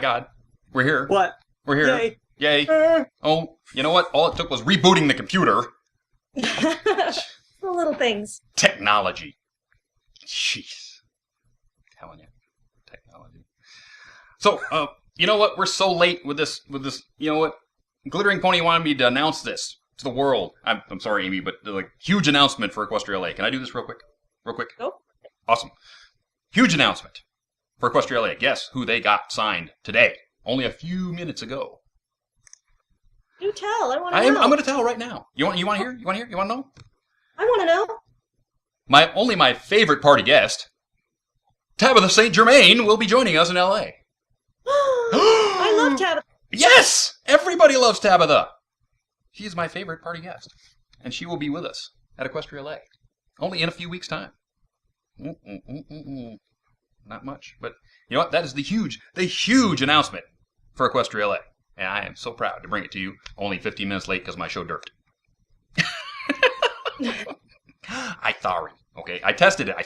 God. We're here. What? We're here. Yay. Oh, you know what? All it took was rebooting the computer. The little things. Technology. Jeez. I'm telling you. Technology. So, you know what? We're so late with this, you know what? Glittering Pony wanted me to announce this to the world. I'm sorry, Amy, but like huge announcement for Equestria LA. Can I do this real quick? Real quick? Go. Awesome. Huge announcement for Equestria LA. Guess who they got signed today? Only a few minutes ago. Do tell. I want to know. I'm going to tell right now. You want to hear? You want to hear? You want to know? I want to know. My favorite party guest, Tabitha St. Germain, will be joining us in LA. I love Tabitha. Yes! Everybody loves Tabitha. She is my favorite party guest. And she will be with us at Equestria LA. Only in a few weeks' time. Not much. But you know what? That is the huge announcement for Equestria LA. And I am so proud to bring it to you. Only 15 minutes late because my show derped. I sorry. Okay, I tested it. I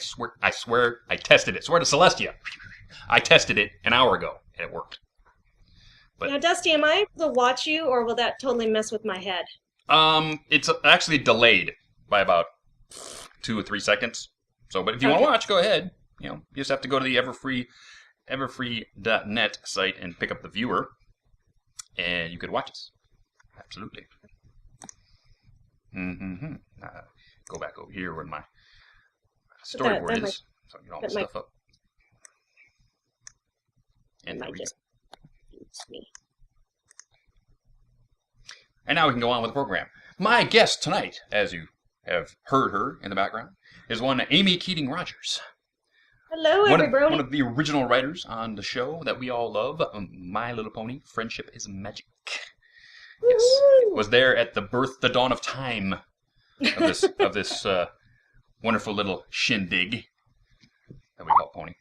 swear I tested it. Swear to Celestia. I tested it an hour ago and it worked. But now, Dusty, am I able to watch you, or will that totally mess with my head? It's actually delayed by about 2 or 3 seconds. So, but if you want to watch, go ahead. You know, you just have to go to the everfree.net site and pick up the viewer, and you could watch us. Absolutely. Go back over here where my storyboard is, so I get all the stuff up. And there we go. Me. And now we can go on with the program. My guest tonight, as you have heard her in the background, is one Amy Keating Rogers. Hello, everybody. One of the original writers on the show that we all love, My Little Pony, Friendship is Magic. Yes, was there at the dawn of time of this wonderful little shindig that we call Pony.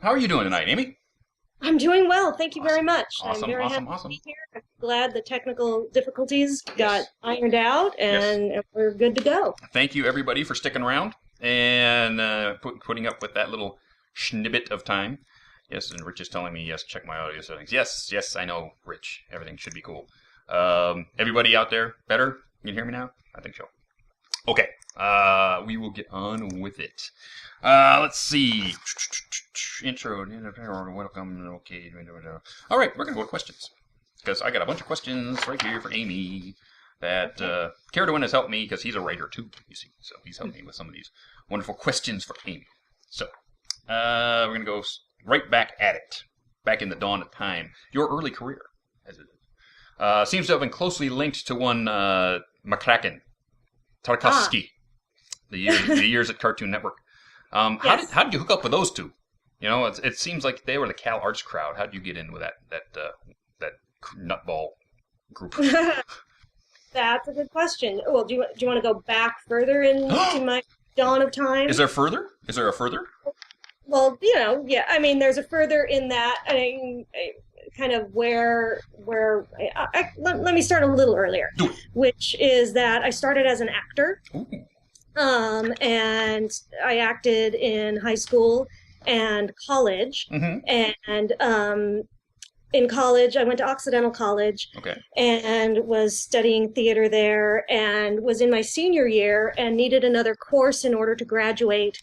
How are you doing tonight, Amy? I'm doing well. Thank you very much. Awesome, I'm very happy awesome. to be here. I'm glad the technical difficulties got ironed out, and we're good to go. Thank you, everybody, for sticking around and putting up with that little snippet of time. Yes, and Rich is telling me, yes, check my audio settings. Yes, I know, Rich. Everything should be cool. Everybody out there, better? You can hear me now? I think so. Okay, we will get on with it. Let's see. Intro, welcome, okay. All right, we're going to go to questions. Because I got a bunch of questions right here for Amy that Caradwin has helped me, because he's a writer too, you see. So he's helped me with some of these wonderful questions for Amy. So, we're going to go right back at it. Back in the dawn of time. Your early career, as it is. Seems to have been closely linked to one McCracken. Tarkovsky. The years at Cartoon Network. Yes. How did you hook up with those two? You know, it seems like they were the Cal Arts crowd. How did you get in with that nutball group? That's a good question. Well, do you want to go back further into my dawn of time? Is there further? Is there a further? Well, you know, yeah. I mean, there's a further in that. I mean, kind of where let me start a little earlier, which is that I started as an actor. Ooh. And I acted in high school and college. And in college, I went to Occidental College and was studying theater there, and was in my senior year and needed another course in order to graduate.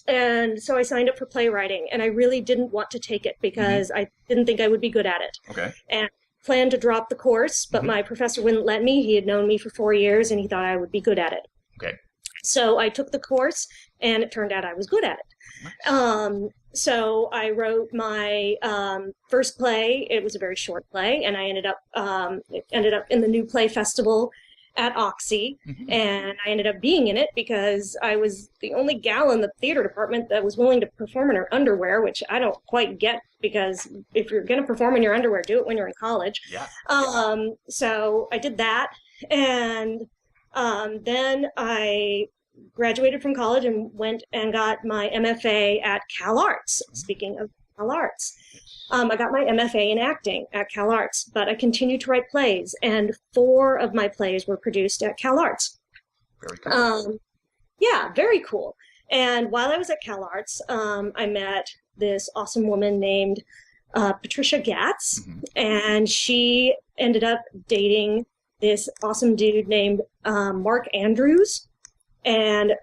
And so I signed up for playwriting, and I really didn't want to take it because I didn't think I would be good at it. And planned to drop the course, but my professor wouldn't let me. He had known me for 4 years, and he thought I would be good at it. So I took the course, and it turned out I was good at it. So I wrote my first play. It was a very short play, and I ended up in the New Play Festival at Oxy, and I ended up being in it because I was the only gal in the theater department that was willing to perform in her underwear, which I don't quite get, because if you're going to perform in your underwear, do it when you're in college. So I did that, and then I graduated from college and went and got my MFA at Cal Arts. Speaking of Cal Arts, I got my MFA in acting at Cal Arts, but I continued to write plays, and 4 of my plays were produced at Cal Arts. Very cool. Yeah, very cool. And while I was at Cal Arts, I met this awesome woman named Patricia Gatz, and she ended up dating this awesome dude named Mark Andrews, and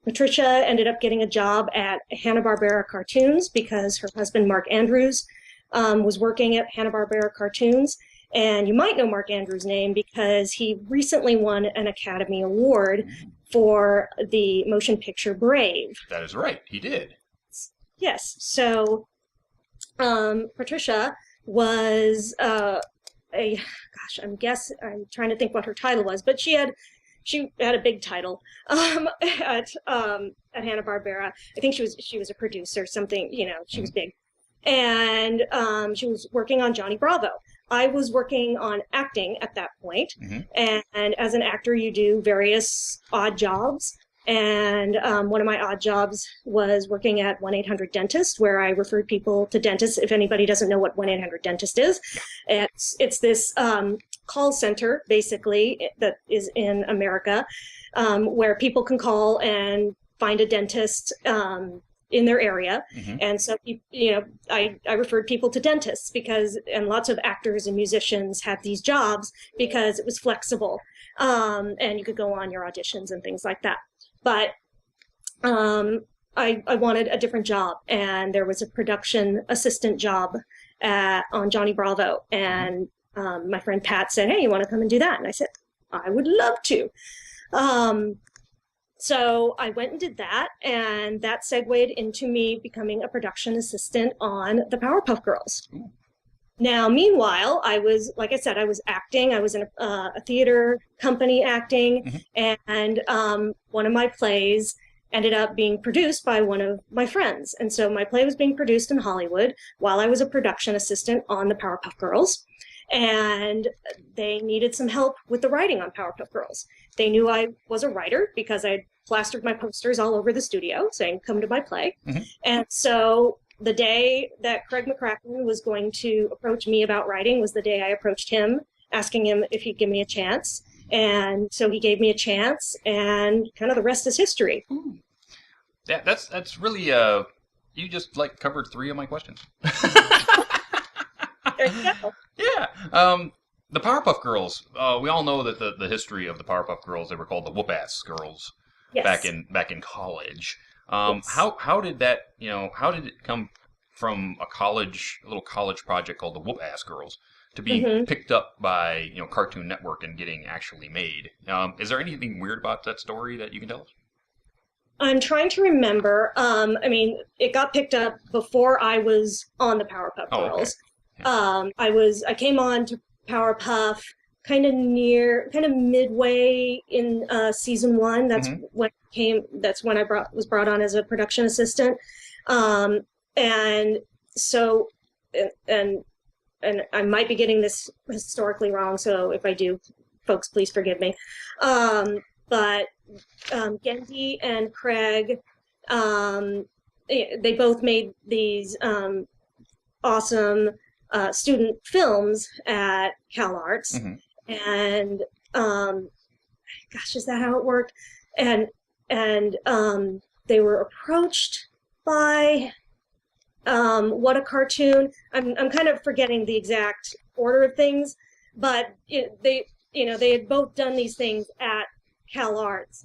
Patricia ended up getting a job at Hanna-Barbera Cartoons because her husband, Mark Andrews, was working at Hanna-Barbera Cartoons. And you might know Mark Andrews' name because he recently won an Academy Award for the motion picture Brave. That is right. He did. Yes. So Patricia was I'm trying to think what her title was, but she had a big title at Hanna-Barbera. I think she was a producer, something, she was big. And she was working on Johnny Bravo. I was working on acting at that point. And as an actor, you do various odd jobs. And one of my odd jobs was working at 1-800-DENTIST, where I referred people to dentists. If anybody doesn't know what 1-800-DENTIST is, it's this call center, basically, that is in America, where people can call and find a dentist in their area. And so, I referred people to dentists and lots of actors and musicians had these jobs because it was flexible. And you could go on your auditions and things like that. But I wanted a different job, and there was a production assistant job on Johnny Bravo. And my friend Pat said, "Hey, you want to come and do that?" And I said, "I would love to." So I went and did that, and that segued into me becoming a production assistant on the Powerpuff Girls. Now, meanwhile, I was acting. I was in a theater company acting, and one of my plays ended up being produced by one of my friends. And so my play was being produced in Hollywood while I was a production assistant on the Powerpuff Girls. And they needed some help with the writing on Powerpuff Girls. They knew I was a writer because I plastered my posters all over the studio saying, "Come to my play." And so the day that Craig McCracken was going to approach me about writing was the day I approached him, asking him if he'd give me a chance. And so he gave me a chance, and kind of the rest is history. Yeah, that's really, you just covered 3 of my questions. There you go. Yeah. The Powerpuff Girls, we all know that the history of the Powerpuff Girls, they were called the Whoop-Ass Girls back in college. How did that, how did it come from a little college project called the Whoop-Ass Girls to be picked up by, Cartoon Network and getting actually made? Is there anything weird about that story that you can tell us? I'm trying to remember. It got picked up before I was on the Powerpuff Girls. Okay. I came on to Powerpuff kind of midway in season 1. That's when I was brought on as a production assistant. And so, and I might be getting this historically wrong, so if I do, folks, please forgive me. But Gendy and Craig, they both made these awesome student films at CalArts. And gosh, is that how it worked? And they were approached by What a Cartoon. I'm kind of forgetting the exact order of things, but they had both done these things at CalArts.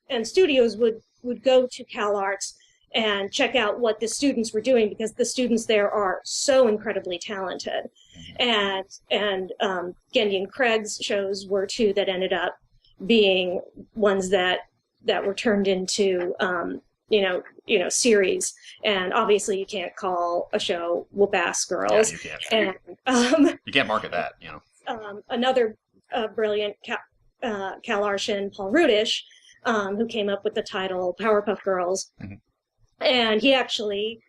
And studios would go to CalArts and check out what the students were doing, because the students there are so incredibly talented. And Gendy and Craig's shows were 2 that ended up being ones that were turned into series. And obviously you can't call a show Whoop-Ass Girls. Yeah, you can't. You can't market that, Another brilliant CalArtian, Paul Rudish, who came up with the title Powerpuff Girls. And he actually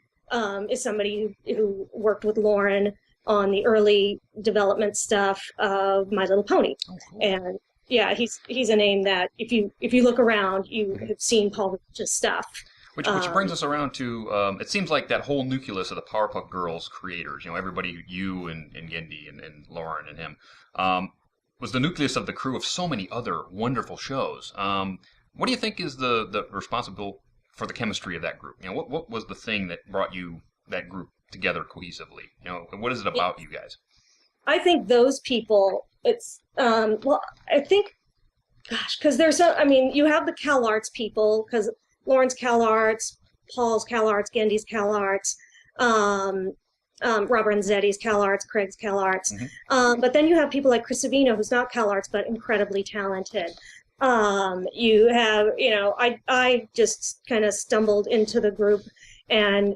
is somebody who worked with Lauren on the early development stuff of My Little Pony. Oh, cool. And yeah, he's a name that if you look around, you have seen Paul Rudich's stuff. Which brings us around to, it seems like that whole nucleus of the Powerpuff Girls creators, everybody, you and Gendy and Lauren and him, was the nucleus of the crew of so many other wonderful shows. What do you think is the responsible for the chemistry of that group? You know, what was the thing that brought that group together cohesively? You know, what is it about you guys? I think those people, it's, well, I think, gosh, because there's so, I mean, you have the CalArts people, because Lauren's CalArts, Paul's CalArts, Gendy's CalArts, Robert Renzetti's CalArts, Craig's CalArts. But then you have people like Chris Savino, who's not CalArts, but incredibly talented. You have, you know, I just kind of stumbled into the group, and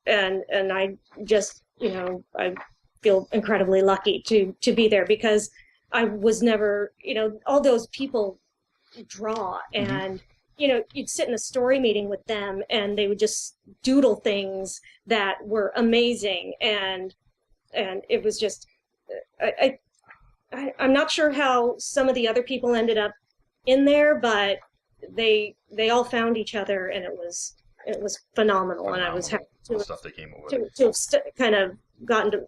I just, you know, I feel incredibly lucky to be there, because I was never, you know, all those people draw, and you know, you'd sit in a story meeting with them and they would just doodle things that were amazing, and it was just, I'm not sure how some of the other people ended up in there, but they all found each other, and it was phenomenal. And I was happy to have kind of gotten to.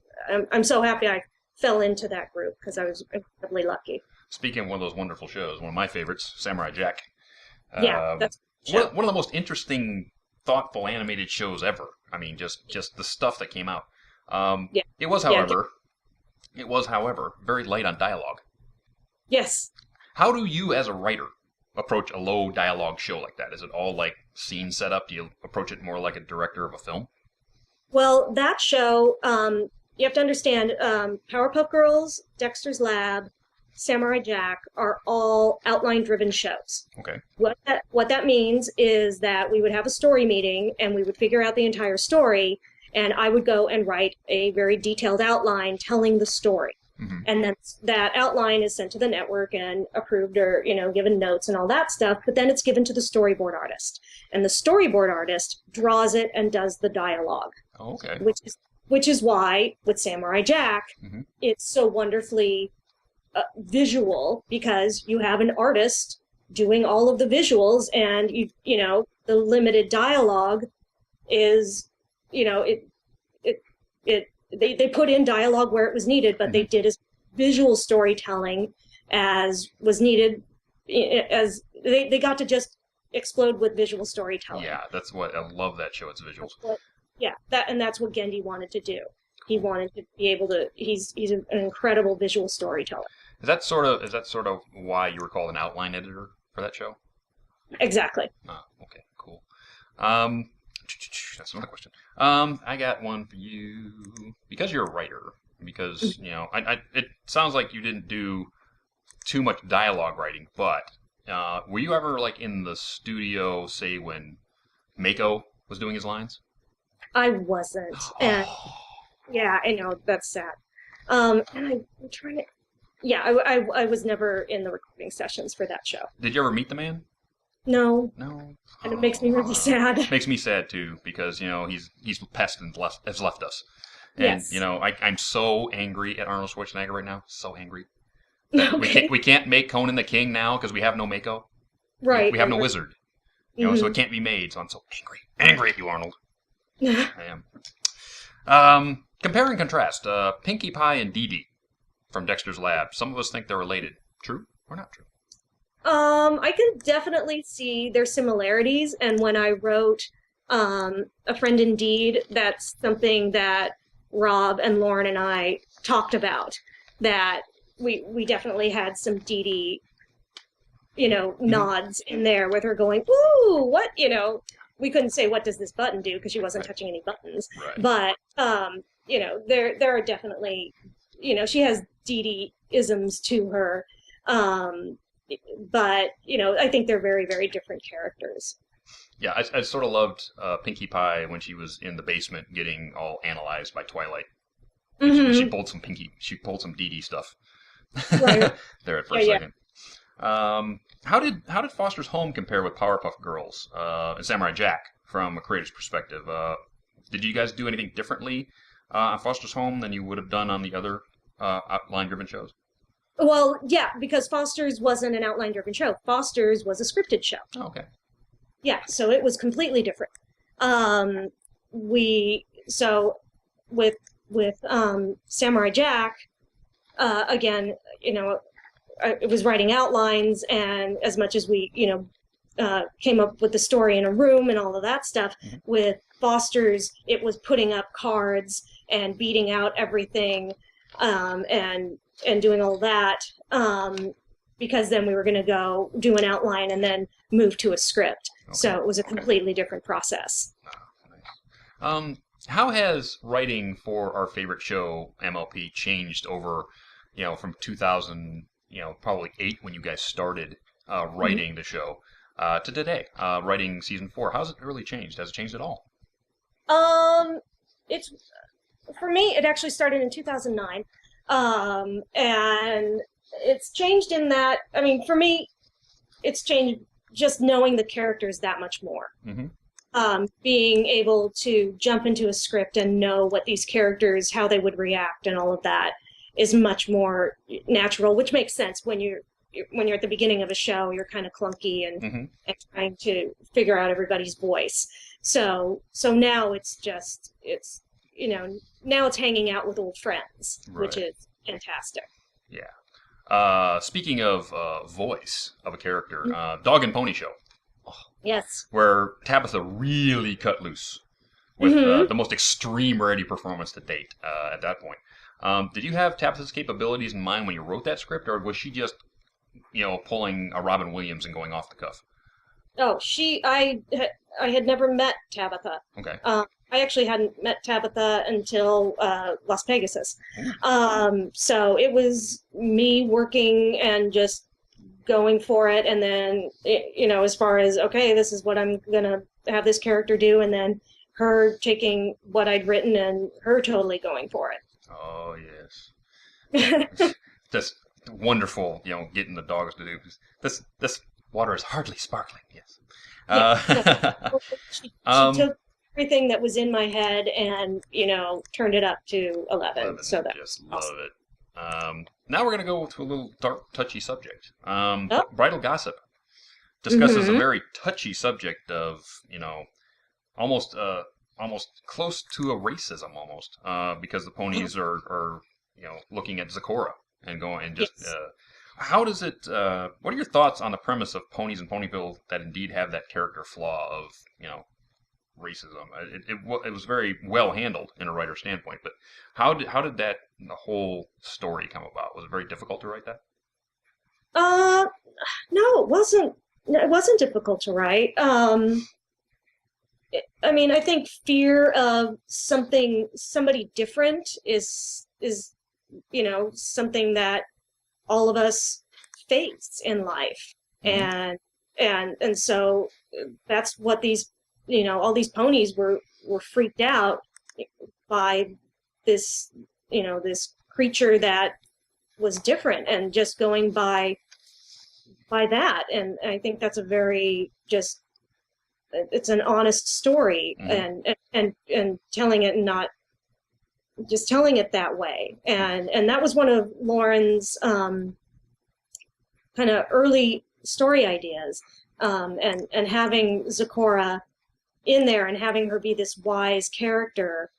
I'm so happy I fell into that group, because I was incredibly lucky. Speaking of one of those wonderful shows, one of my favorites, Samurai Jack. Yeah, that's one of the most interesting, thoughtful animated shows ever. I mean, just the stuff that came out. It was, however, very light on dialogue. Yes. How do you, as a writer, approach a low dialogue show like that? Is it all like scene setup? Do you approach it more like a director of a film? Well, that show, you have to understand, Powerpuff Girls, Dexter's Lab, Samurai Jack are all outline-driven shows. Okay. What that means is that we would have a story meeting, and we would figure out the entire story, and I would go and write a very detailed outline telling the story. And then that outline is sent to the network and approved, or, you know, given notes and all that stuff, but then it's given to the storyboard artist. And the storyboard artist draws it and does the dialogue. Oh, okay. Which is why, with Samurai Jack, it's so wonderfully visual, because you have an artist doing all of the visuals, and you know, the limited dialogue is, you know, they put in dialogue where it was needed, but they did as visual storytelling as was needed, as they got to just explode with visual storytelling. Yeah, that's what I love, that show. It's visuals. That's what Gendy wanted to do. He wanted to be able to. He's an incredible visual storyteller. Is that sort of why you were called an outline editor for that show? Exactly. Oh, okay, cool. That's another question. I got one for you, because you're a writer. Because you know, it sounds like you didn't do too much dialogue writing, but were you ever like in the studio, say when Mako was doing his lines? I wasn't, and yeah, I know, that's sad. And I'm trying to. Yeah, I was never in the recording sessions for that show. Did you ever meet the man? No. No. And it makes me really sad. It makes me sad too, because you know he's passed and has left us. And yes. You know, I'm so angry at Arnold Schwarzenegger right now. So angry. Okay. We can't make Conan the King now because we have no Mako. Right. We have no wizard. You know, so it can't be made. So I'm so angry at you, Arnold. I am. Compare and contrast Pinkie Pie and Dee Dee from Dexter's Lab. Some of us think they're related. True or not true? I can definitely see their similarities, and when I wrote A Friend Indeed, that's something that Rob and Lauren and I talked about, that we definitely had some Dee Dee, you know, nods in there with her going, ooh, what, you know, we couldn't say, what does this button do, because she wasn't touching any buttons. Right. But, you know, there are definitely, you know, she has Dee Dee-isms to her. But, you know, I think they're very, very different characters. Yeah, I sort of loved Pinkie Pie when she was in the basement getting all analyzed by Twilight. She pulled some Dee Dee stuff. Right. There for a second. How did Foster's Home compare with Powerpuff Girls and Samurai Jack from a creator's perspective? Did you guys do anything differently on Foster's Home than you would have done on the other outline-driven shows? Well, yeah, because Foster's wasn't an outline-driven show. Foster's was a scripted show. Oh, okay. Yeah, so it was completely different. So with Samurai Jack, again, you know, I was writing outlines, and as much as we, you know, came up with the story in a room and all of that stuff. Mm-hmm. With Foster's, it was putting up cards and beating out everything, and doing all that, because then we were going to go do an outline and then move to a script. Okay. So it was a completely different process. Oh, nice. How has writing for our favorite show, MLP, changed over, from 2000, probably 8 when you guys started writing mm-hmm. the show, to today, writing season 4? How's it really changed? Has it changed at all? It's, for me, it actually started in 2009, and it's changed in that, for me, it's changed just knowing the characters that much more. Mm-hmm. Being able to jump into a script and know what these characters, how they would react and all of that is much more natural, which makes sense when you're at the beginning of a show. You're kind of clunky and, mm-hmm. and trying to figure out everybody's voice. So now it's now it's hanging out with old friends, right. Which is fantastic. Yeah. Speaking of voice of a character, mm-hmm. Dog and Pony Show. Yes. Where Tabitha really cut loose with mm-hmm. The most extreme rarity performance to date at that point. Did you have Tabitha's capabilities in mind when you wrote that script, or was she just, pulling a Robin Williams and going off the cuff? Oh, I had never met Tabitha. Okay. I actually hadn't met Tabitha until Las Pegasus. So it was me working and just going for it, and then as far as, okay, this is what I'm gonna have this character do, and then her taking what I'd written and her totally going for it. Oh yes. Just wonderful, getting the dogs to do this water is hardly sparkling. Yes. She took everything that was in my head and turned it up to 11. So that just love awesome. It. Now we're going to go to a little dark, touchy subject. Bridal gossip discusses mm-hmm. a very touchy subject of, almost close to a racism almost, because the ponies are looking at Zecora and going and just, yes. How does it, what are your thoughts on the premise of Ponies and Ponyville that indeed have that character flaw of, racism? It was very well handled in a writer's standpoint, but how did that the whole story come about? Was it very difficult to write that? No, it wasn't. It wasn't difficult to write. I think fear of somebody different is something that all of us face in life, mm-hmm. and so that's what these. All these ponies were freaked out by this, this creature that was different, and just going by that. And I think that's a very it's an honest story, mm-hmm. and telling it, and not just telling it that way. And that was one of Lauren's kind of early story ideas, and having Zecora in there and having her be this wise character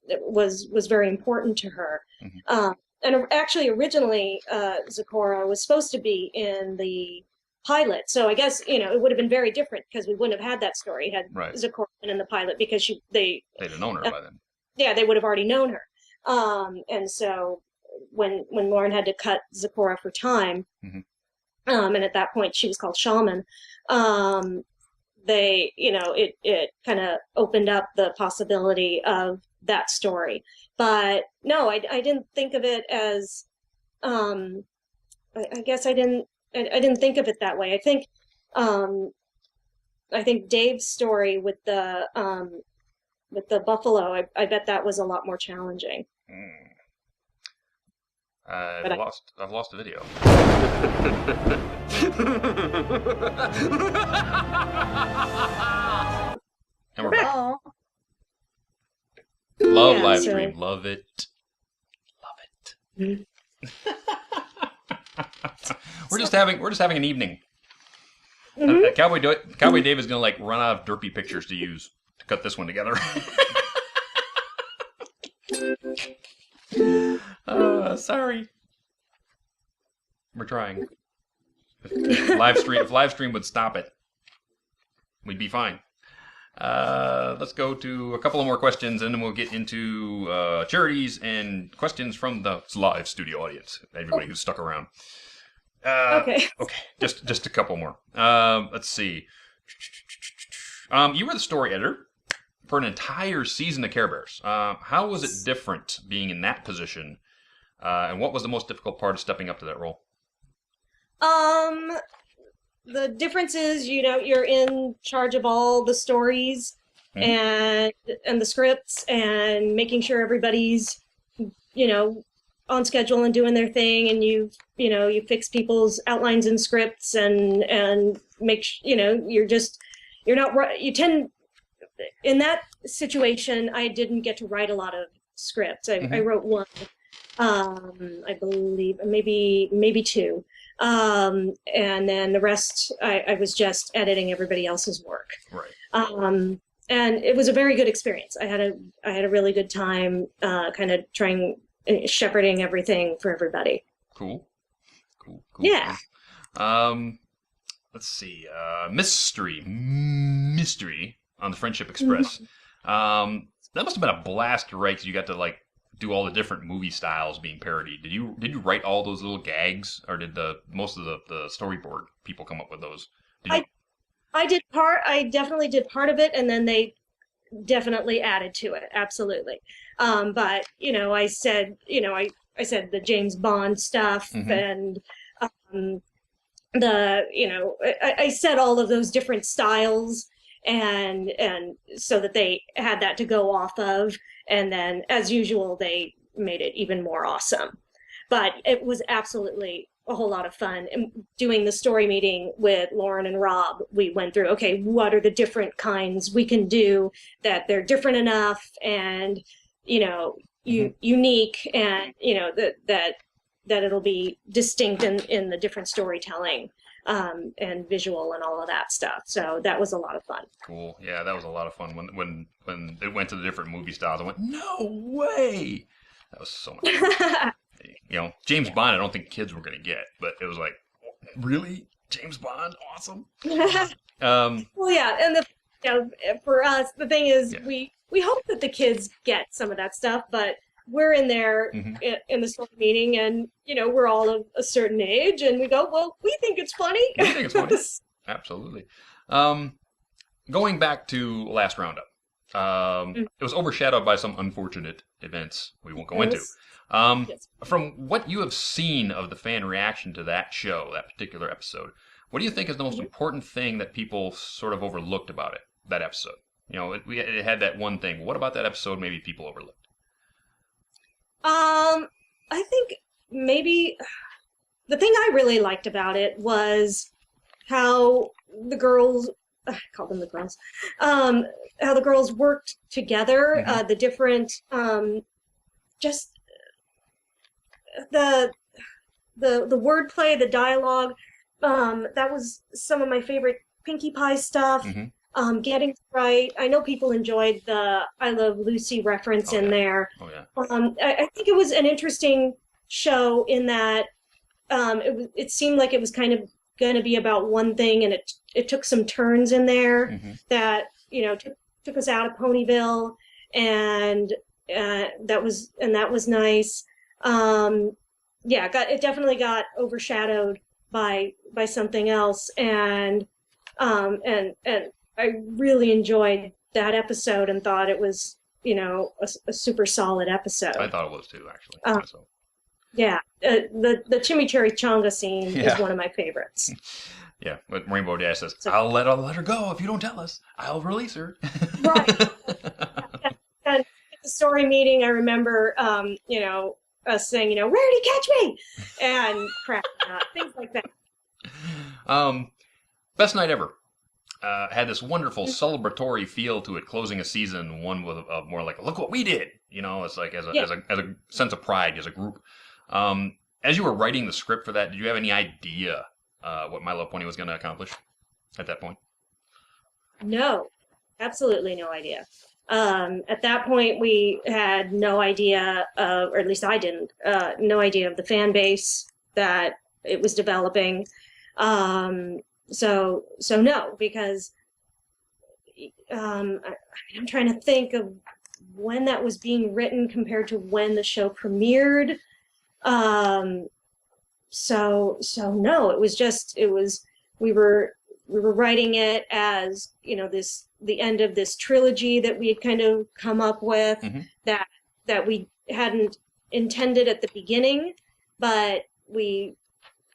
was very important to her. Mm-hmm. And actually, originally, Zecora was supposed to be in the pilot. So I guess, it would have been very different, because we wouldn't have had that story had right. Zecora been in the pilot, because they'd have known her by then. Yeah, they would have already known her. And so when Lauren had to cut Zecora for time, mm-hmm. And at that point she was called Shaman, they, it kind of opened up the possibility of that story. But no, I didn't think of it as, I guess I didn't think of it that way. I think Dave's story with the buffalo, I bet that was a lot more challenging. I've lost the video. And we're back. Love live stream. Love it. Love it. We're just having an evening. Mm-hmm. Cowboy Dave is gonna run out of derpy pictures to use to cut this one together. Sorry. We're trying. If live stream would stop it, we'd be fine. Let's go to a couple of more questions, and then we'll get into charities and questions from the live studio audience. Everybody who's stuck around. Okay. Just a couple more. Let's see. You were the story editor for an entire season of Care Bears. How was it different being in that position? And what was the most difficult part of stepping up to that role? The difference is, you're in charge of all the stories and the scripts and making sure everybody's, on schedule and doing their thing, and you fix people's outlines and scripts and make in that situation, I didn't get to write a lot of scripts. I wrote one, I believe, maybe two. And then the rest, I was just editing everybody else's work. Right. And it was a very good experience. I had a really good time, kind of shepherding everything for everybody. Cool. Yeah. Let's see. Mystery on the Friendship Express. That must have been a blast to write, because you got to do all the different movie styles being parodied. Did you write all those little gags, or did most of the storyboard people come up with those? I definitely did part of it, and then they definitely added to it. Absolutely. But I said the James Bond stuff, and I said all of those different styles, and so that they had that to go off of, and then as usual they made it even more awesome. But it was absolutely a whole lot of fun. And doing the story meeting with Lauren and Rob, we went through, okay, what are the different kinds we can do that they're different enough and unique, and that it'll be distinct in the different storytelling and visual and all of that stuff. So that was a lot of fun. Cool. Yeah, that was a lot of fun. When it went to the different movie styles, I went, no way! That was so much fun. James Bond, I don't think kids were going to get, but it was like, really? James Bond? Awesome. Well, yeah, and for us, the thing is, we hope that the kids get some of that stuff, but we're in there in the story meeting, and we're all of a certain age, and we go, well, we think it's funny. We think it's funny. Absolutely. Going back to last roundup, it was overshadowed by some unfortunate events we won't go into. From what you have seen of the fan reaction to that show, that particular episode, what do you think is the most important thing that people sort of overlooked about it, that episode? It had that one thing. What about that episode maybe people overlooked? I think maybe the thing I really liked about it was how the girls, I call them the girls, how the girls worked together, the different, just the wordplay, the dialogue, that was some of my favorite Pinkie Pie stuff. Getting right. I know people enjoyed the I Love Lucy reference in there. Oh, yeah. I think it was an interesting show in that it seemed like it was kind of going to be about one thing, and it took some turns in there that took us out of Ponyville, and that was nice. It definitely got overshadowed by something else, and I really enjoyed that episode and thought it was, a super solid episode. I thought it was too, actually. Yeah, the chimichurri chonga scene is one of my favorites. Yeah, but Rainbow Dash says, I'll let her go if you don't tell us. I'll release her. Right. And at the story meeting, I remember, us saying, Rarity, catch me! And crap, things like that. Best night ever. Had this wonderful celebratory feel to it, closing a season, one with a more like, look what we did. It's like as a sense of pride as a group. As you were writing the script for that, did you have any idea what My Little Pony was going to accomplish at that point? No, absolutely no idea. At that point, we had no idea, or at least I didn't, no idea of the fan base that it was developing. So no, because I'm trying to think of when that was being written compared to when the show premiered. So no, we were writing it as, the end of this trilogy that we had kind of come up with, that we hadn't intended at the beginning, but we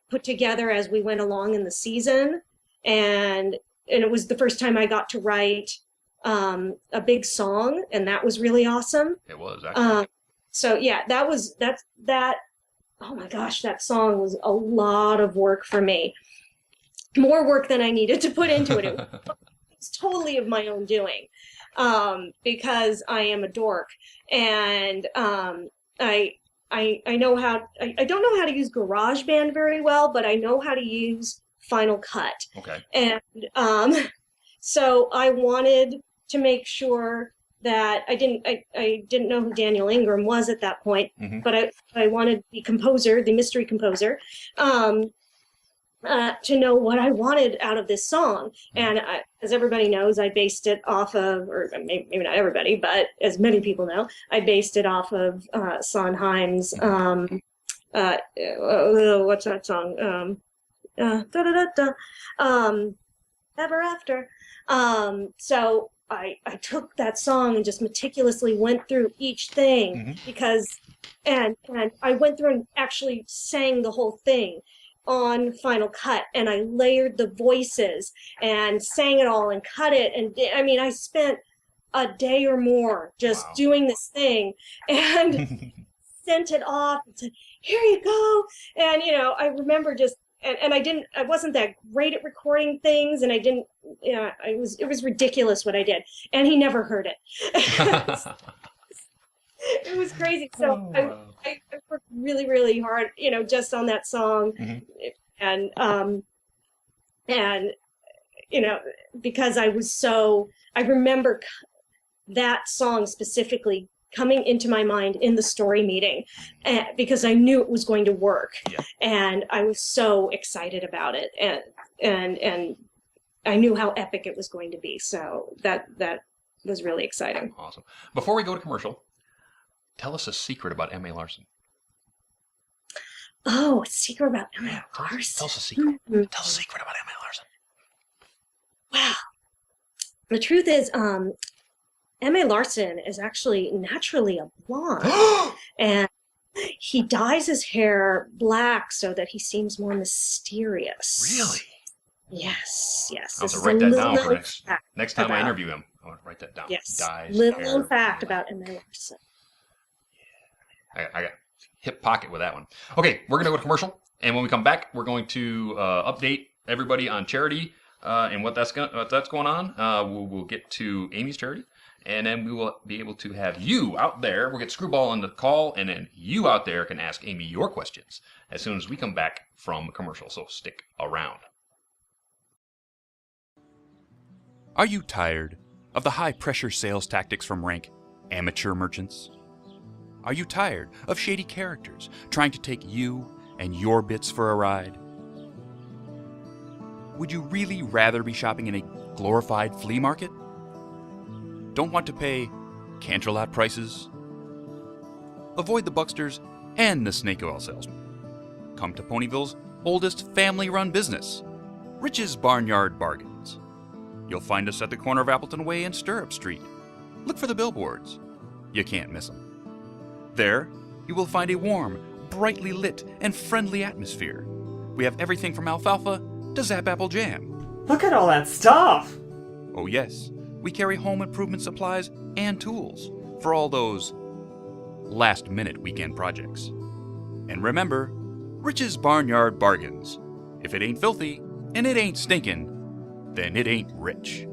put together as we went along in the season. And it was the first time I got to write a big song, and that was really awesome. It was, actually. So yeah, that oh my gosh, that song was a lot of work for me. More work than I needed to put into it. It was totally of my own doing, because I am a dork, and I know how. I don't know how to use GarageBand very well, but I know how to use Final Cut. Okay. And so I wanted to make sure that I didn't know who Daniel Ingram was at that point, but I wanted the composer, the mystery composer, to know what I wanted out of this song. And as everybody knows, I based it off of, or maybe not everybody, but as many people know, I based it off of Sondheim's, what's that song? Ever After. So I took that song and just meticulously went through each thing, because, and I went through and actually sang the whole thing on Final Cut, and I layered the voices and sang it all and cut it. And I mean, I spent a day or more just doing this thing, and sent it off and said, here you go. And, I remember just, and I wasn't that great at recording things, and it was ridiculous what I did. And he never heard it. It was crazy. So I worked really, really hard, just on that song. And because I remember that song specifically coming into my mind in the story meeting, because I knew it was going to work. Yeah. And I was so excited about it, and I knew how epic it was going to be. So that was really exciting. Awesome. Before we go to commercial, tell us a secret about M.A. Larson. Oh, a secret about M.A. Larson. Tell us a secret. Tell us a secret about M.A. Larson. Wow. The truth is, M.A. Larson is actually naturally a blonde. And he dyes his hair black so that he seems more mysterious. Really? Yes. I'll have to write that down for next time I interview him. I want to write that down. Yes. Dyes little fact about M.A. Larson. I got hip pocket with that one. Okay, we're going to go to commercial. And when we come back, we're going to update everybody on charity and what that's going on. We'll get to Amy's charity. And then we will be able to have you out there. We'll get Screwball on the call, and then you out there can ask Amy your questions as soon as we come back from commercial. So stick around. Are you tired of the high-pressure sales tactics from rank amateur merchants? Are you tired of shady characters trying to take you and your bits for a ride? Would you really rather be shopping in a glorified flea market? Don't want to pay Canterlot prices? Avoid the bucksters and the snake oil salesman. Come to Ponyville's oldest family-run business, Rich's Barnyard Bargains. You'll find us at the corner of Appleton Way and Stirrup Street. Look for the billboards. You can't miss them. There, you will find a warm, brightly lit, and friendly atmosphere. We have everything from alfalfa to Zap Apple Jam. Look at all that stuff! Oh yes, we carry home improvement supplies and tools for all those last-minute weekend projects. And remember, Rich's Barnyard Bargains. If it ain't filthy and it ain't stinking, then it ain't rich.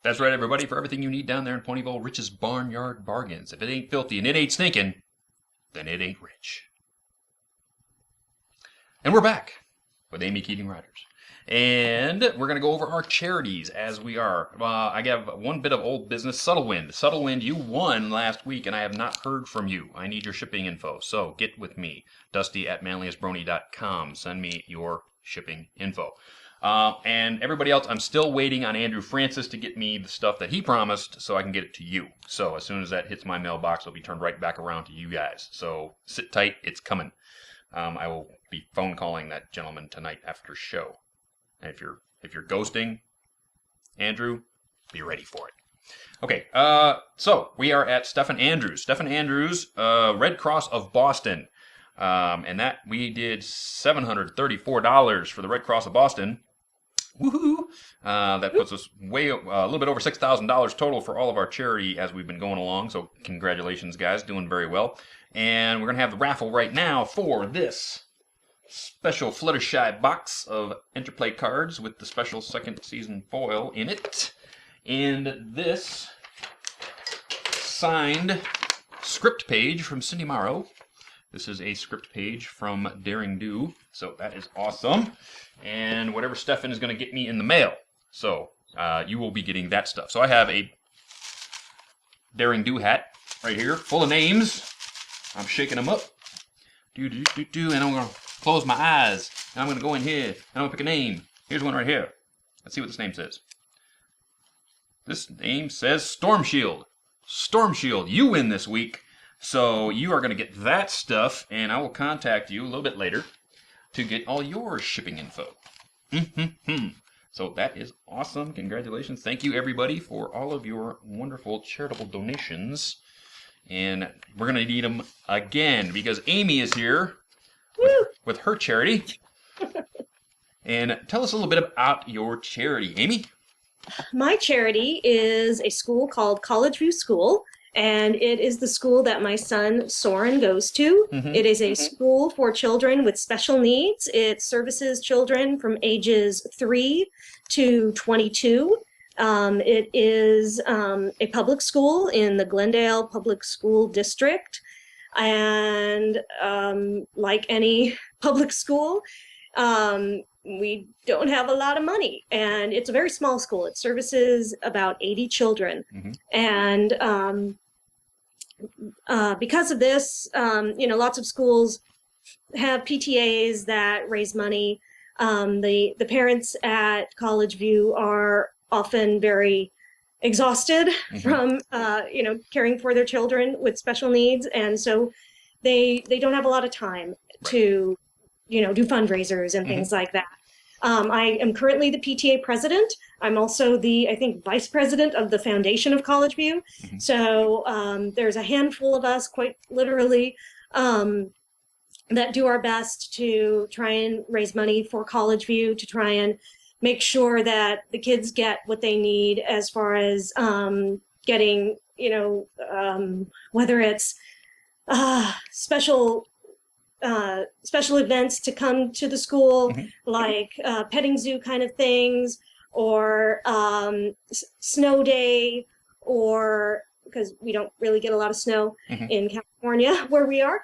That's right, everybody. For everything you need down there in Ponyville, Rich's Barnyard Bargains. If it ain't filthy and it ain't stinking, then it ain't rich. And we're back with Amy Keating Rogers. And we're going to go over our charities as we are. I have one bit of old business, Subtlewind. Subtlewind, you won last week, and I have not heard from you. I need your shipping info, so get with me. Dusty@manliestbrony.com. Send me your shipping info. And everybody else, I'm still waiting on Andrew Francis to get me the stuff that he promised so I can get it to you. So as soon as that hits my mailbox, it'll be turned right back around to you guys. So sit tight, it's coming. I will be phone calling that gentleman tonight after show. And if you're ghosting, Andrew, be ready for it. Okay, so we are at Steffan Andrews. Steffan Andrews, Red Cross of Boston. And that we did $734 for the Red Cross of Boston. Woohoo! That puts us a little bit over $6,000 total for all of our charity as we've been going along. So congratulations, guys, doing very well. And we're gonna have the raffle right now for this special Fluttershy box of Interplay cards with the special second season foil in it, and this signed script page from Cindy Morrow. This is a script page from Daring Do, so that is awesome. And whatever Steffan is going to get me in the mail. So you will be getting that stuff. So I have a Daring Do hat right here, full of names. I'm shaking them up. And I'm going to close my eyes. And I'm going to go in here, and I'm going to pick a name. Here's one right here. Let's see what this name says. This name says Storm Shield. Storm Shield, you win this week. So you are going to get that stuff, and I will contact you a little bit later to get all your shipping info. So that is awesome. Congratulations. Thank you, everybody, for all of your wonderful charitable donations. And we're going to need them again because Amy is here with her charity. And tell us a little bit about your charity, Amy. My charity is a school called College View School. And it is the school that my son Soren goes to. It is a school for children with special needs. It services children from ages 3 to 22. It is a public school in the Glendale Public School District. And like any public school, we don't have a lot of money. And it's a very small school. It services about 80 children. And because of this, lots of schools have PTAs that raise money. The parents at College View are often very exhausted from caring for their children with special needs, and so they don't have a lot of time to do fundraisers and things like that. I am currently the PTA president. I'm also the, I think, vice president of the foundation of College View. So there's a handful of us, quite literally, that do our best to try and raise money for College View, to try and make sure that the kids get what they need as far as getting, whether it's special events to come to the school, like petting zoo kind of things, or snow day, or because we don't really get a lot of snow in California where we are.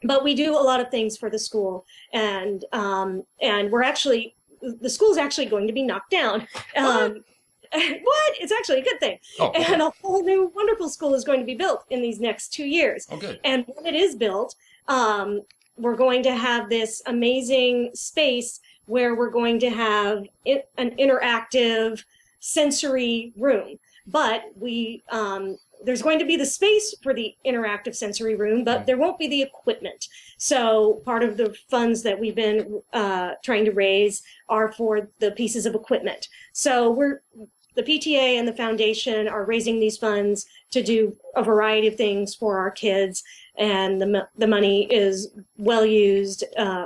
But we do a lot of things for the school, and we're actually, the school's actually going to be knocked down. What? It's actually a good thing. And a whole new wonderful school is going to be built in these next 2 years. Good. And when it is built, we're going to have this amazing space where we're going to have an interactive sensory room. But there's going to be the space for the interactive sensory room, but there won't be the equipment. So part of the funds that we've been trying to raise are for the pieces of equipment. So the PTA and the foundation are raising these funds to do a variety of things for our kids, and the money is well used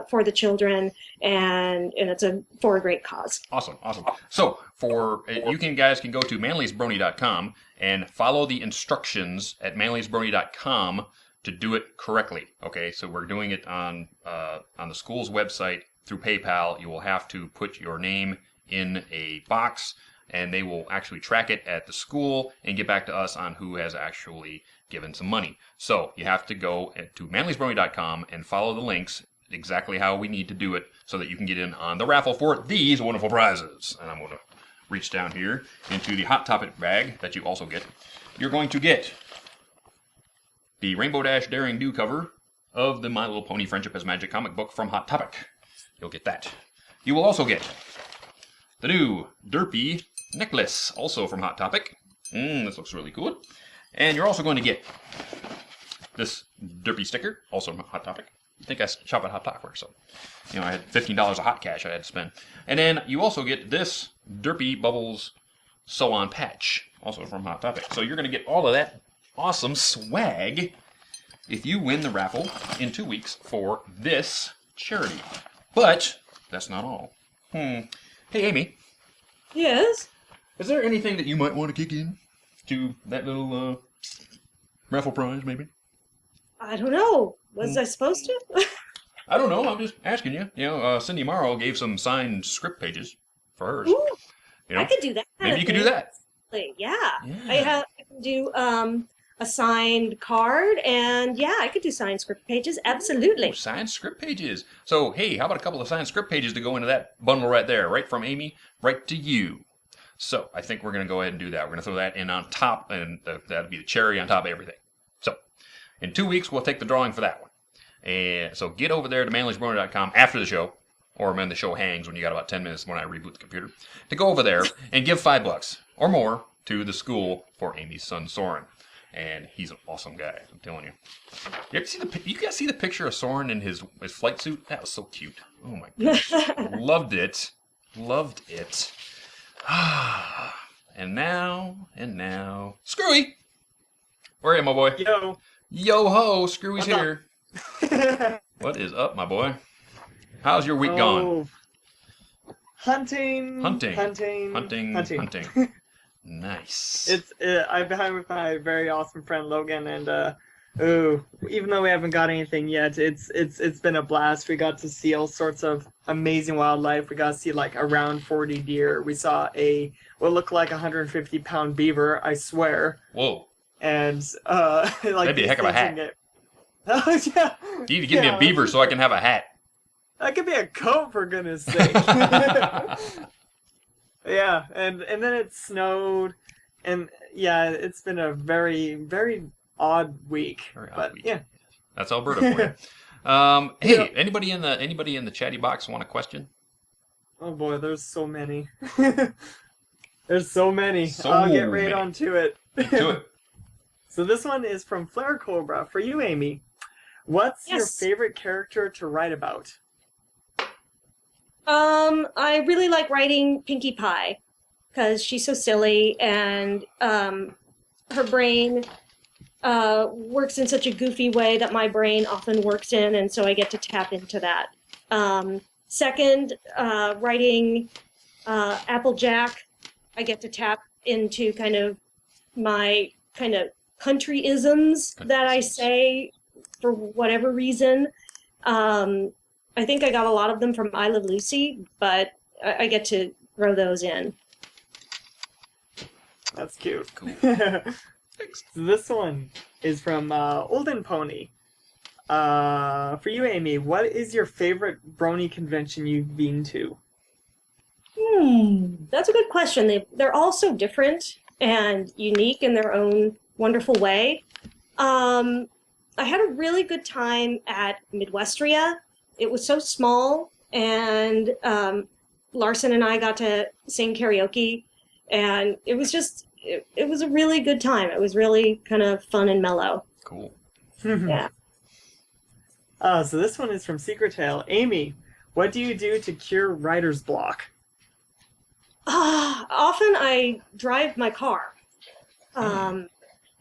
for the children, and it's for a great cause. Awesome. So you guys can go to manliestbrony.com and follow the instructions at manliestbrony.com to do it correctly. Okay, so we're doing it on the school's website through PayPal. You will have to put your name in a box, and they will actually track it at the school and get back to us on who has actually given some money. So you have to go to manliesbrony.com and follow the links exactly how we need to do it so that you can get in on the raffle for these wonderful prizes. And I'm going to reach down here into the Hot Topic bag that you also get. You're going to get the Rainbow Dash Daring Do cover of the My Little Pony Friendship as Magic comic book from Hot Topic. You'll get that. You will also get the new Derpy necklace, also from Hot Topic. This looks really cool. And you're also going to get this Derpy sticker, also from Hot Topic. I think I shop at Hot Topic, so I had $15 of hot cash I had to spend. And then you also get this Derpy Bubbles sew-on patch, also from Hot Topic. So you're going to get all of that awesome swag if you win the raffle in 2 weeks for this charity. But that's not all. Hey, Amy. Yes? Is there anything that you might want to kick in to that little raffle prize, maybe? I don't know. Was I supposed to? I don't know. I'm just asking you. Cindy Morrow gave some signed script pages for hers. Ooh, I could do that. Maybe you could do that. Yeah. I can do a signed card, and I could do signed script pages. Absolutely. Ooh, signed script pages. So, hey, how about a couple of signed script pages to go into that bundle right there, right from Amy, right to you. So, I think we're going to go ahead and do that. We're going to throw that in on top, and that'll be the cherry on top of everything. So, in 2 weeks, we'll take the drawing for that one. And so, get over there to manlishbrony.com after the show, or when the show hangs, when you got about 10 minutes when I reboot the computer, to go over there and give $5 or more to the school for Amy's son, Soren. And he's an awesome guy, I'm telling you. You guys see the picture of Soren in his flight suit? That was so cute. Oh my gosh. Loved it. And now, Screwy! Where are you, my boy? Yo ho, Screwy's here. What is up, my boy? How's your week gone? Hunting. Nice. I've been with my very awesome friend Logan, and even though we haven't got anything yet, it's been a blast. We got to see all sorts of amazing wildlife. We got to see like around 40 deer. We saw what looked like 150-pound beaver, I swear. Whoa. And that'd be a heck of a hat. Oh yeah. You need to give me a beaver so I can have a hat. That could be a coat, for goodness sake. Yeah, and then it snowed, and it's been a very, very odd week. Yeah, that's Alberta for you. Hey, anybody in the chatty box want a question? Oh boy, there's so many. There's so many. I'll get right onto it. Do it. So this one is from Flare Cobra for you, Amy. What's your favorite character to write about? I really like writing Pinkie Pie because she's so silly, and her brain works in such a goofy way that my brain often works in, and so I get to tap into that. Second, writing Applejack, I get to tap into kind of my kind of country-isms that I say for whatever reason. I think I got a lot of them from I Love Lucy, but I get to throw those in. That's cute. Cool. Thanks. So this one is from Olden Pony. For you, Amy, what is your favorite Brony convention you've been to? That's a good question. They're all so different and unique in their own wonderful way. I had a really good time at Midwestria. It was so small, and Larson and I got to sing karaoke, and it was just, it was a really good time. It was really kind of fun and mellow. Cool. Yeah. So this one is from Secret Tale. Amy, what do you do to cure writer's block? Often I drive my car.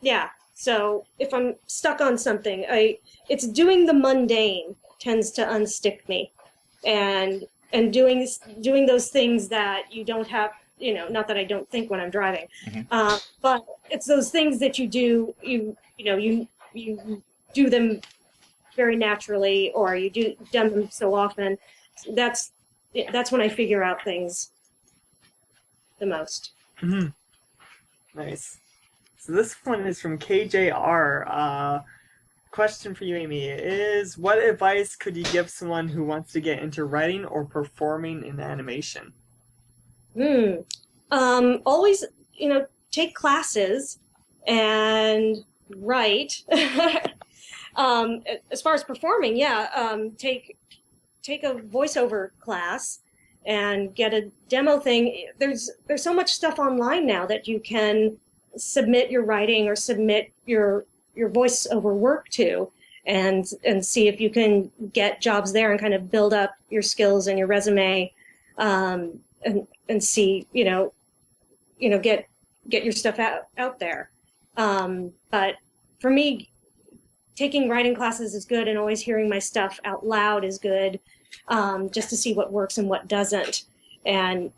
Yeah. So if I'm stuck on something, it's doing the mundane tends to unstick me, and doing those things that you don't have, not that I don't think when I'm driving, but it's those things that you do, you do them very naturally, or you do them so often. That's when I figure out things the most. Nice. So this one is from KJR. question for you, Amy, is what advice could you give someone who wants to get into writing or performing in animation? Always, take classes and write. As far as performing, take a voiceover class and get a demo thing. There's so much stuff online now that you can submit your writing or submit your voiceover work to, and see if you can get jobs there and kind of build up your skills and your resume, and see get your stuff out there. But for me, taking writing classes is good, and always hearing my stuff out loud is good, just to see what works and what doesn't, and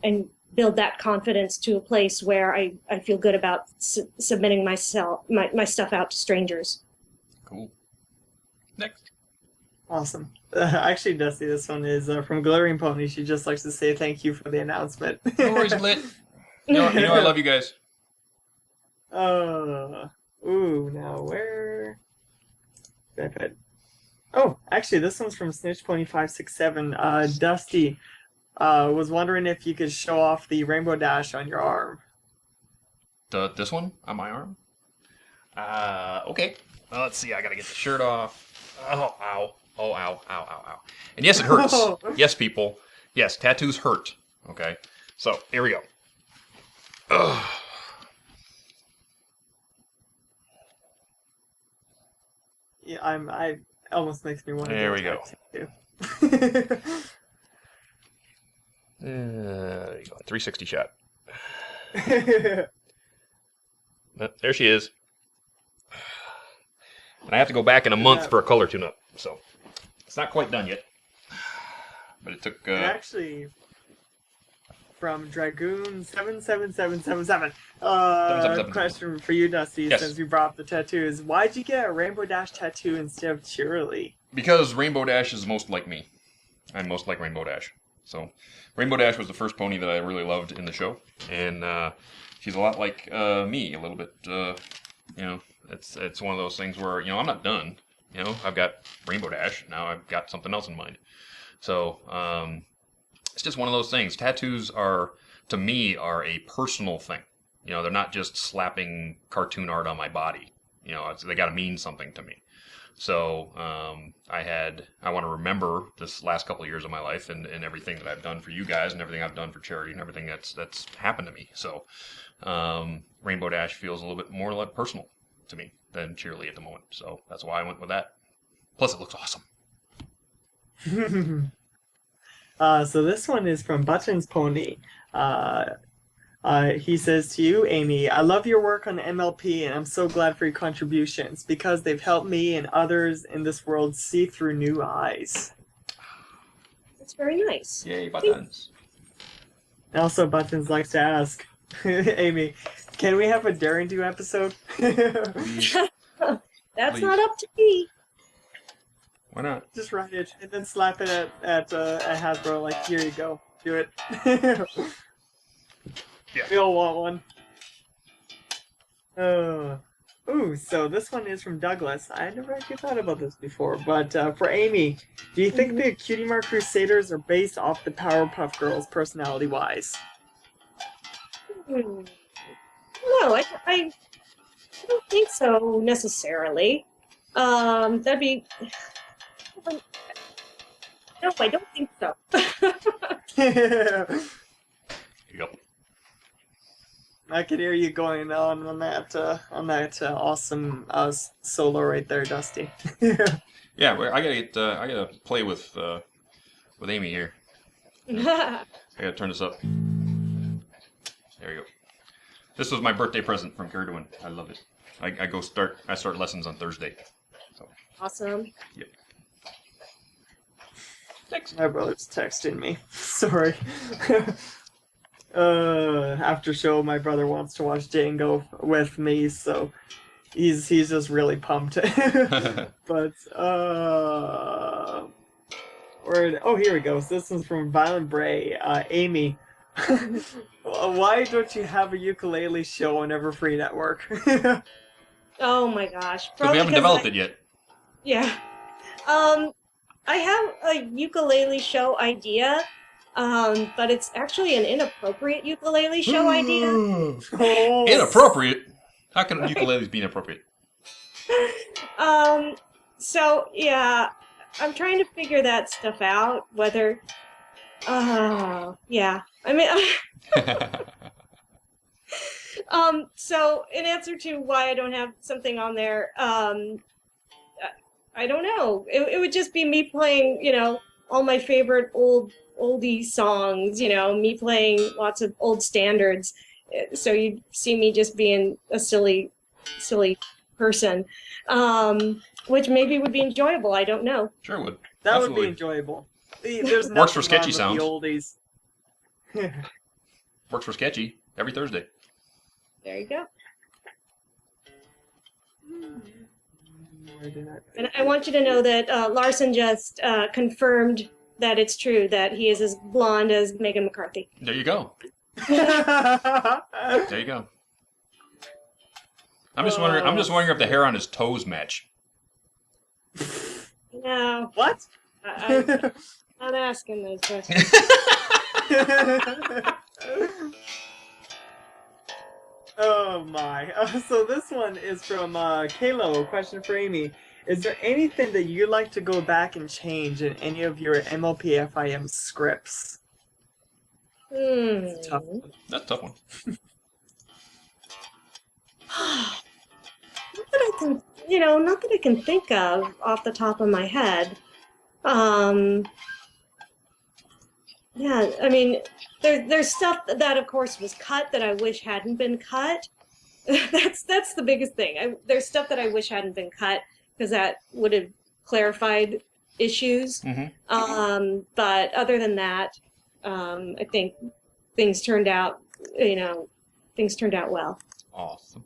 build that confidence to a place where I feel good about submitting my stuff out to strangers. Cool. Next. Awesome. Actually, Dusty, this one is from Glittering Pony. She just likes to say thank you for the announcement. No worries, Glit. You know I love you guys. Now where did I put? Oh, actually, this one's from Snitch Pony 567. Dusty was wondering if you could show off the rainbow dash on your arm. This one on my arm? Okay. Well, let's see. I gotta get the shirt off. Oh, ow. Oh, ow, ow, ow, ow. And yes, it hurts. Yes, people. Yes, tattoos hurt. Okay. So, here we go. Ugh. Yeah, I almost makes me want to. There we go. There you go. 360 shot. There she is. And I have to go back in a month for a color tune-up, so it's not quite done yet. But it took. Actually, from Dragoon 77777. Question for you, Dusty, yes. Since you brought up the tattoos. Why'd you get a Rainbow Dash tattoo instead of Cheerilee? Because Rainbow Dash is most like me. I'm most like Rainbow Dash. So, Rainbow Dash was the first pony that I really loved in the show, and she's a lot like me, a little bit. It's one of those things where I'm not done. I've got Rainbow Dash now. I've got something else in mind. So it's just one of those things. Tattoos to me are a personal thing. They're not just slapping cartoon art on my body. They got to mean something to me. So I want to remember this last couple of years of my life and everything that I've done for you guys and everything I've done for charity and everything that's happened to me. So Rainbow Dash feels a little bit more like personal to me than Cheerilee at the moment. So that's why I went with that. Plus, it looks awesome. So this one is from Buttons Pony. He says to you, Amy, I love your work on MLP and I'm so glad for your contributions because they've helped me and others in this world see through new eyes. That's very nice. Yay, Buttons. And also, Buttons likes to ask, Amy, can we have a Daring Do episode? That's Please. not up to me. Why not? Just write it and then slap it at Hasbro, like, here you go, do it. Yeah. We all want one. Ooh, so this one is from Douglas. I never actually thought about this before, but for Amy, do you think the Cutie Mark Crusaders are based off the Powerpuff Girls personality-wise? No, I don't think so necessarily. That'd be. No, I don't think so. Yep. I could hear you going on that awesome solo right there, Dusty. Yeah, I gotta play with Amy here. I gotta turn this up. There you go. This was my birthday present from Kerduin. I love it. I start lessons on Thursday. So. Awesome. Yep. Thanks. My brother's texting me. Sorry. After show, my brother wants to watch Django with me, so he's just really pumped. But here we go. So this one's from Violent Bray. Amy, why don't you have a ukulele show on Everfree Network? Oh my gosh. Because we haven't developed it yet. Yeah. I have a ukulele show idea, but it's actually an inappropriate ukulele show idea. Inappropriate? How can ukuleles be inappropriate? So, yeah, I'm trying to figure that stuff out, whether... yeah. I mean... So, in answer to why I don't have something on there, I don't know. It would just be me playing, all my favorite oldie songs, me playing lots of old standards. So you'd see me just being a silly person, which maybe would be enjoyable. I don't know. Sure would. That Absolutely. would be enjoyable. There's Works for sketchy sounds. sounds. The oldies. Works for sketchy every Thursday. There you go. And I want you to know that Larson just confirmed that it's true that he is as blonde as Megan McCarthy. There you go. There you go. I'm just wondering if the hair on his toes match. No. What? I'm not asking those questions. Oh my. So this one is from Kalo, question for Amy. Is there anything that you'd like to go back and change in any of your MLP FIM scripts? That's a tough one. That's a tough one. Not that I can think of off the top of my head. Yeah, I mean, there's stuff that of course was cut that I wish hadn't been cut. That's the biggest thing. There's stuff that I wish hadn't been cut because that would have clarified issues. Mm-hmm. But other than that, I think things turned out well. Awesome.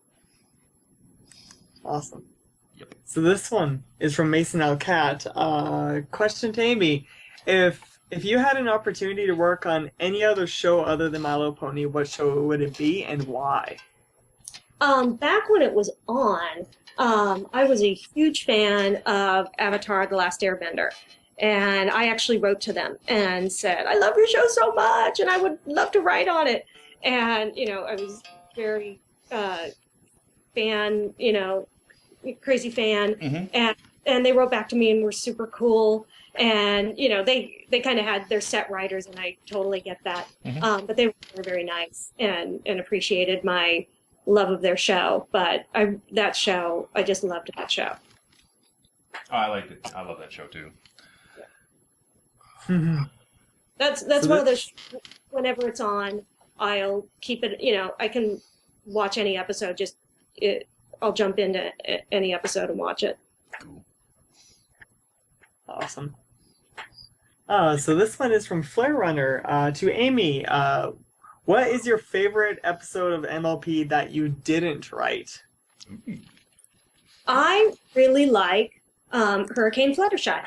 Yep. So this one is from Mason L. Cat. Question to Amy. If you had an opportunity to work on any other show other than My Little Pony, what show would it be and why? Back when it was on, I was a huge fan of Avatar: The Last Airbender. And I actually wrote to them and said, I love your show so much and I would love to write on it. And, I was very crazy fan. Mm-hmm. And they wrote back to me and were super cool. And, they kind of had their set writers, and I totally get that. Mm-hmm. But they were very nice and appreciated my love of their show. But I just loved that show. Oh, I liked it. I love that show too. That's one of those, whenever it's on, I'll keep it, I can watch any episode, I'll jump into any episode and watch it. Cool. Awesome. So this one is from Flare Runner to Amy. What is your favorite episode of MLP that you didn't write? I really like Hurricane Fluttershy.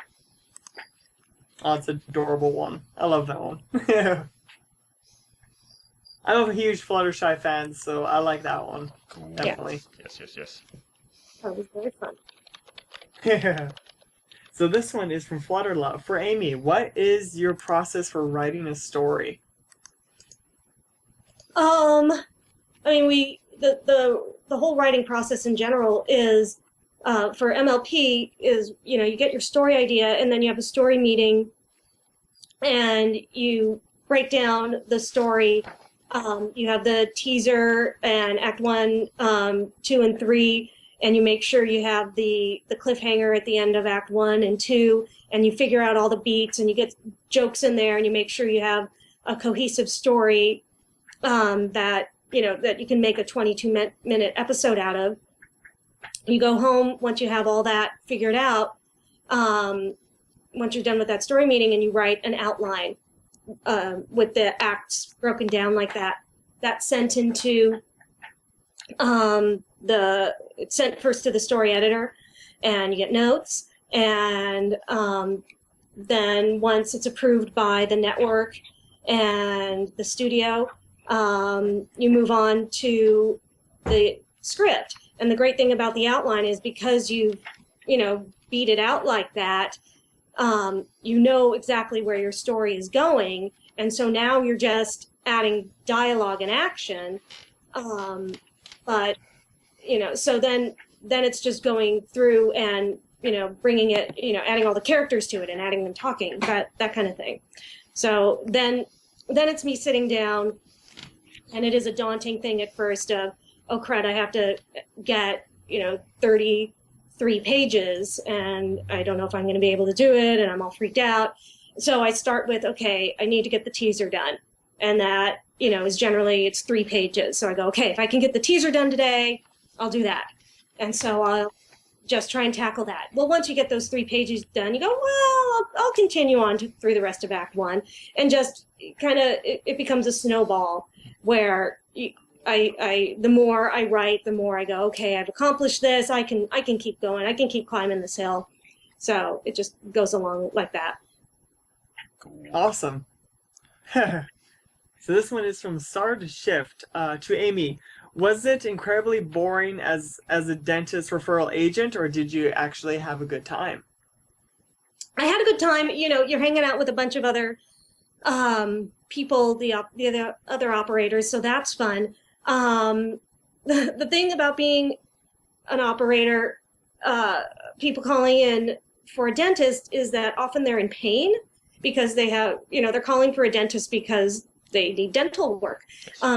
Oh, it's an adorable one. I love that one. I'm a huge Fluttershy fan, so I like that one. Cool. Definitely. Yes. That was very fun. Yeah. So this one is from Flutterlove. For Amy, what is your process for writing a story? I mean, the whole writing process in general is, for MLP is, you get your story idea and then you have a story meeting and you break down the story. You have the teaser and Act 1, 2, and 3, and you make sure you have the cliffhanger at the end of Act 1 and 2, and you figure out all the beats and you get jokes in there and you make sure you have a cohesive story that you can make a 22-minute episode out of. You go home once you have all that figured out, once you're done with that story meeting, and you write an outline with the acts broken down like that. That's sent into it's sent first to the story editor, and you get notes, and then once it's approved by the network and the studio, you move on to the script. And the great thing about the outline is because you've beat it out like that, you know exactly where your story is going. And so now you're just adding dialogue and action. But, you know, so then it's just going through and, you know, bringing it, you know, adding all the characters to it and adding them talking, that kind of thing. So then it's me sitting down, and it is a daunting thing at first of, oh crud, I have to get, you know, 33 pages, and I don't know if I'm going to be able to do it, and I'm all freaked out. So I start with, okay, I need to get the teaser done. And that, you know, is generally, it's 3 pages. So I go, okay, if I can get the teaser done today, I'll do that. And so I'll just try and tackle that. Well, once you get those 3 pages done, you go, well, I'll continue on through the rest of Act 1. And just kind of, it becomes a snowball where the more I write, the more I go, okay, I've accomplished this. I can keep going. I can keep climbing this hill. So it just goes along like that. Awesome. So this one is from Sard Shift to Amy. Was it incredibly boring as a dentist referral agent, or did you actually have a good time? I had a good time. You know, you're hanging out with a bunch of other people, the other operators, so that's fun. The thing about being an operator, people calling in for a dentist, is that often they're in pain because they have, you know, they're calling for a dentist because they need dental work.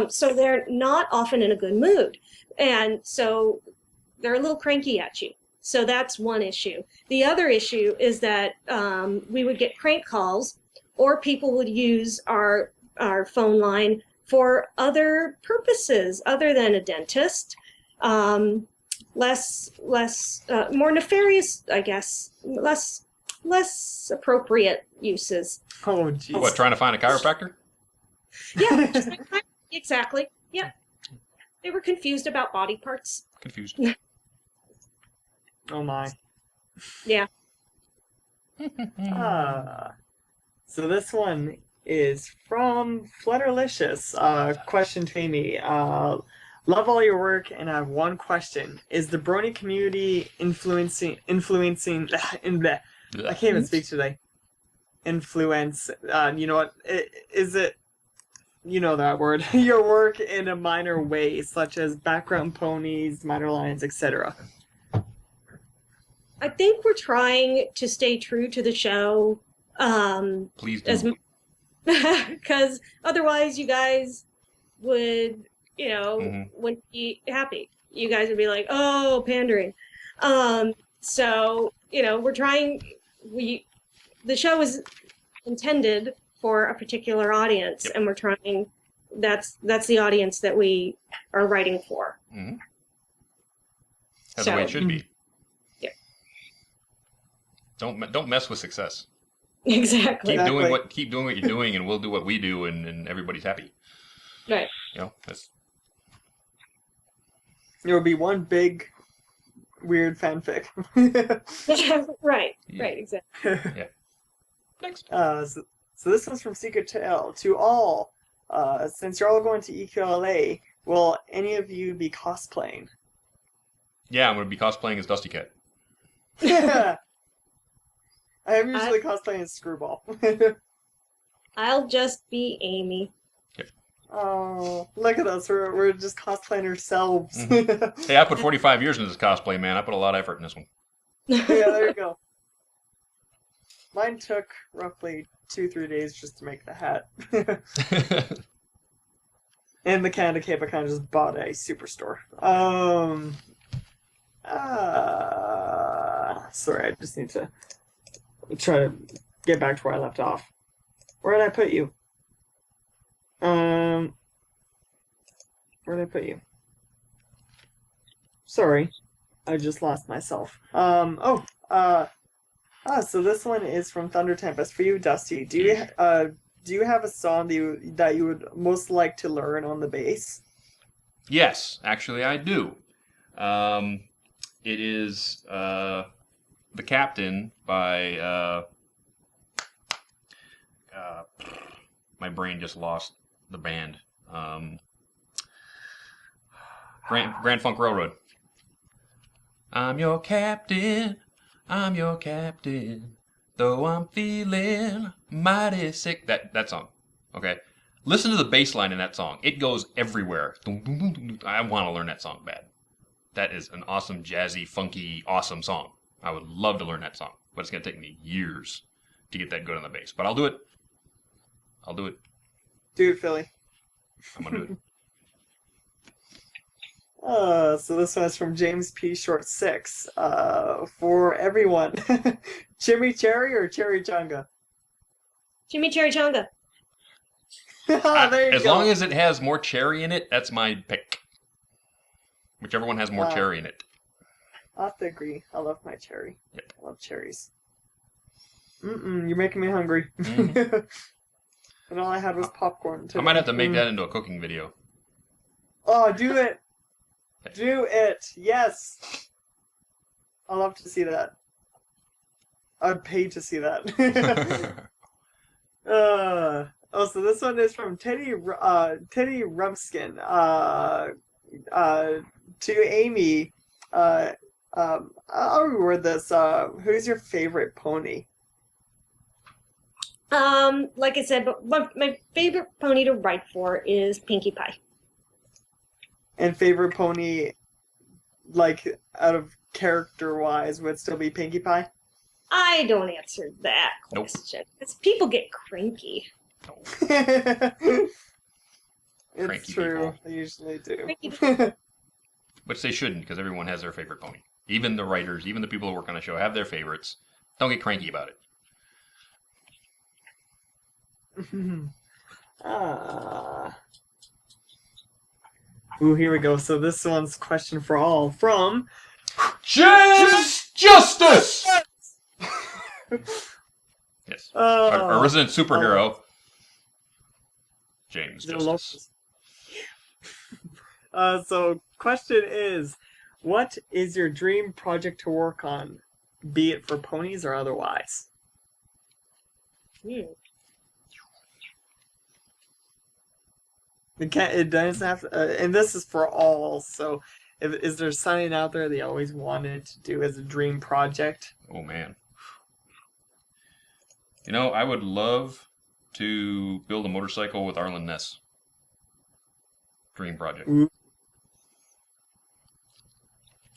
So they're not often in a good mood. And so they're a little cranky at you. So that's one issue. The other issue is that we would get crank calls, or people would use our phone line for other purposes other than a dentist. More nefarious, I guess, less appropriate uses. Oh, geez. What, trying to find a chiropractor? Yeah, just like, exactly. Yeah. They were confused about body parts. Confused. Oh my. Yeah. So this one is from Flutterlicious. Question to Amy. Love all your work, and I have one question. Is the Brony community influencing in the I can't even speak today. Influence, you know what? Is it, you know that word, your work in a minor way, such as background ponies, minor lines, etc.? I think we're trying to stay true to the show. Please do. Because otherwise you guys would, you know, wouldn't be happy. You guys would be like, oh, pandering. So, you know, we're trying, the show is intended for a particular audience, and we're trying, that's the audience that we are writing for. That's the way it should be. Yeah. Don't mess with success. Exactly. Keep doing what you're doing, and we'll do what we do, and everybody's happy. Right. You know, that's. There will be one big weird fanfic. Right, exactly. Yeah. Next. So this one's from Secret Tale. To all, since you're all going to EQLA, will any of you be cosplaying? Yeah, I'm going to be cosplaying as DustyKatt. I am usually cosplaying as Screwball. I'll just be Amy. Oh, look at us. We're just cosplaying ourselves. Hey, I put 45 years into this cosplay, man. I put a lot of effort in this one. Yeah, there you go. Mine took roughly 2-3 days just to make the hat. And the Canada cape I kind of just bought at a superstore. Sorry, I just need to try to get back to where I left off. Where did I put you? Where did I put you? Sorry, I just lost myself. So this one is from Thunder Tempest for you, Dusty. Do you have a song that you would most like to learn on the bass? Yes, actually I do. It is The Captain by my brain just lost the band. Grand Funk Railroad. I'm your captain, I'm your captain, though I'm feeling mighty sick. That song, okay? Listen to the bass line in that song. It goes everywhere. I want to learn that song bad. That is an awesome, jazzy, funky, awesome song. I would love to learn that song, but it's going to take me years to get that good on the bass. But I'll do it. I'll do it. Do it, Philly. I'm going to do it. So this one is from James P. Short 6. For everyone, chimichurri or chimichanga? Chimichurri. There you as go. long as it has more cherry in it, that's my pick. Whichever one has more cherry in it. I have to agree. I love my cherry. Yep. I love cherries. You're making me hungry. Mm-hmm. And all I had was popcorn today. I might have to make that into a cooking video. Oh, do it! Do it! Yes! I'd love to see that. I'd pay to see that. So this one is from Teddy Rumskin. To Amy. I'll reword this. Who's your favorite pony? Like I said, but my favorite pony to ride for is Pinkie Pie. And favorite pony, like, out of character-wise, would still be Pinkie Pie? I don't answer that question. Because people get cranky. It's Cranky true. people. They usually do. Which they shouldn't, because everyone has their favorite pony. Even the writers, even the people who work on the show have their favorites. Don't get cranky about it. Ooh, here we go. So this one's question for all from James Justice! Yes. Our resident superhero, James Justice. So question is, what is your dream project to work on, be it for ponies or otherwise? It doesn't have to, and this is for all, so is there something out there they always wanted to do as a dream project? Oh, man. You know, I would love to build a motorcycle with Arlen Ness. Dream project. Ooh.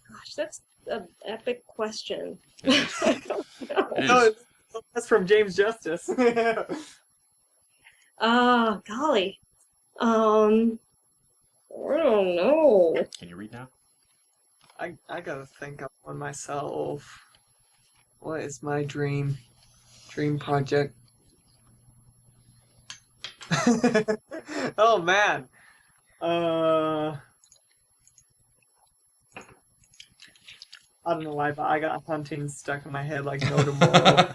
Gosh, that's an epic question. It I don't know. It is. No, that's from James Justice. Golly. I don't know. Can you read now? I gotta think up on myself. What is my dream project? Oh man. I don't know why, but I got hunting stuck in my head like no tomorrow.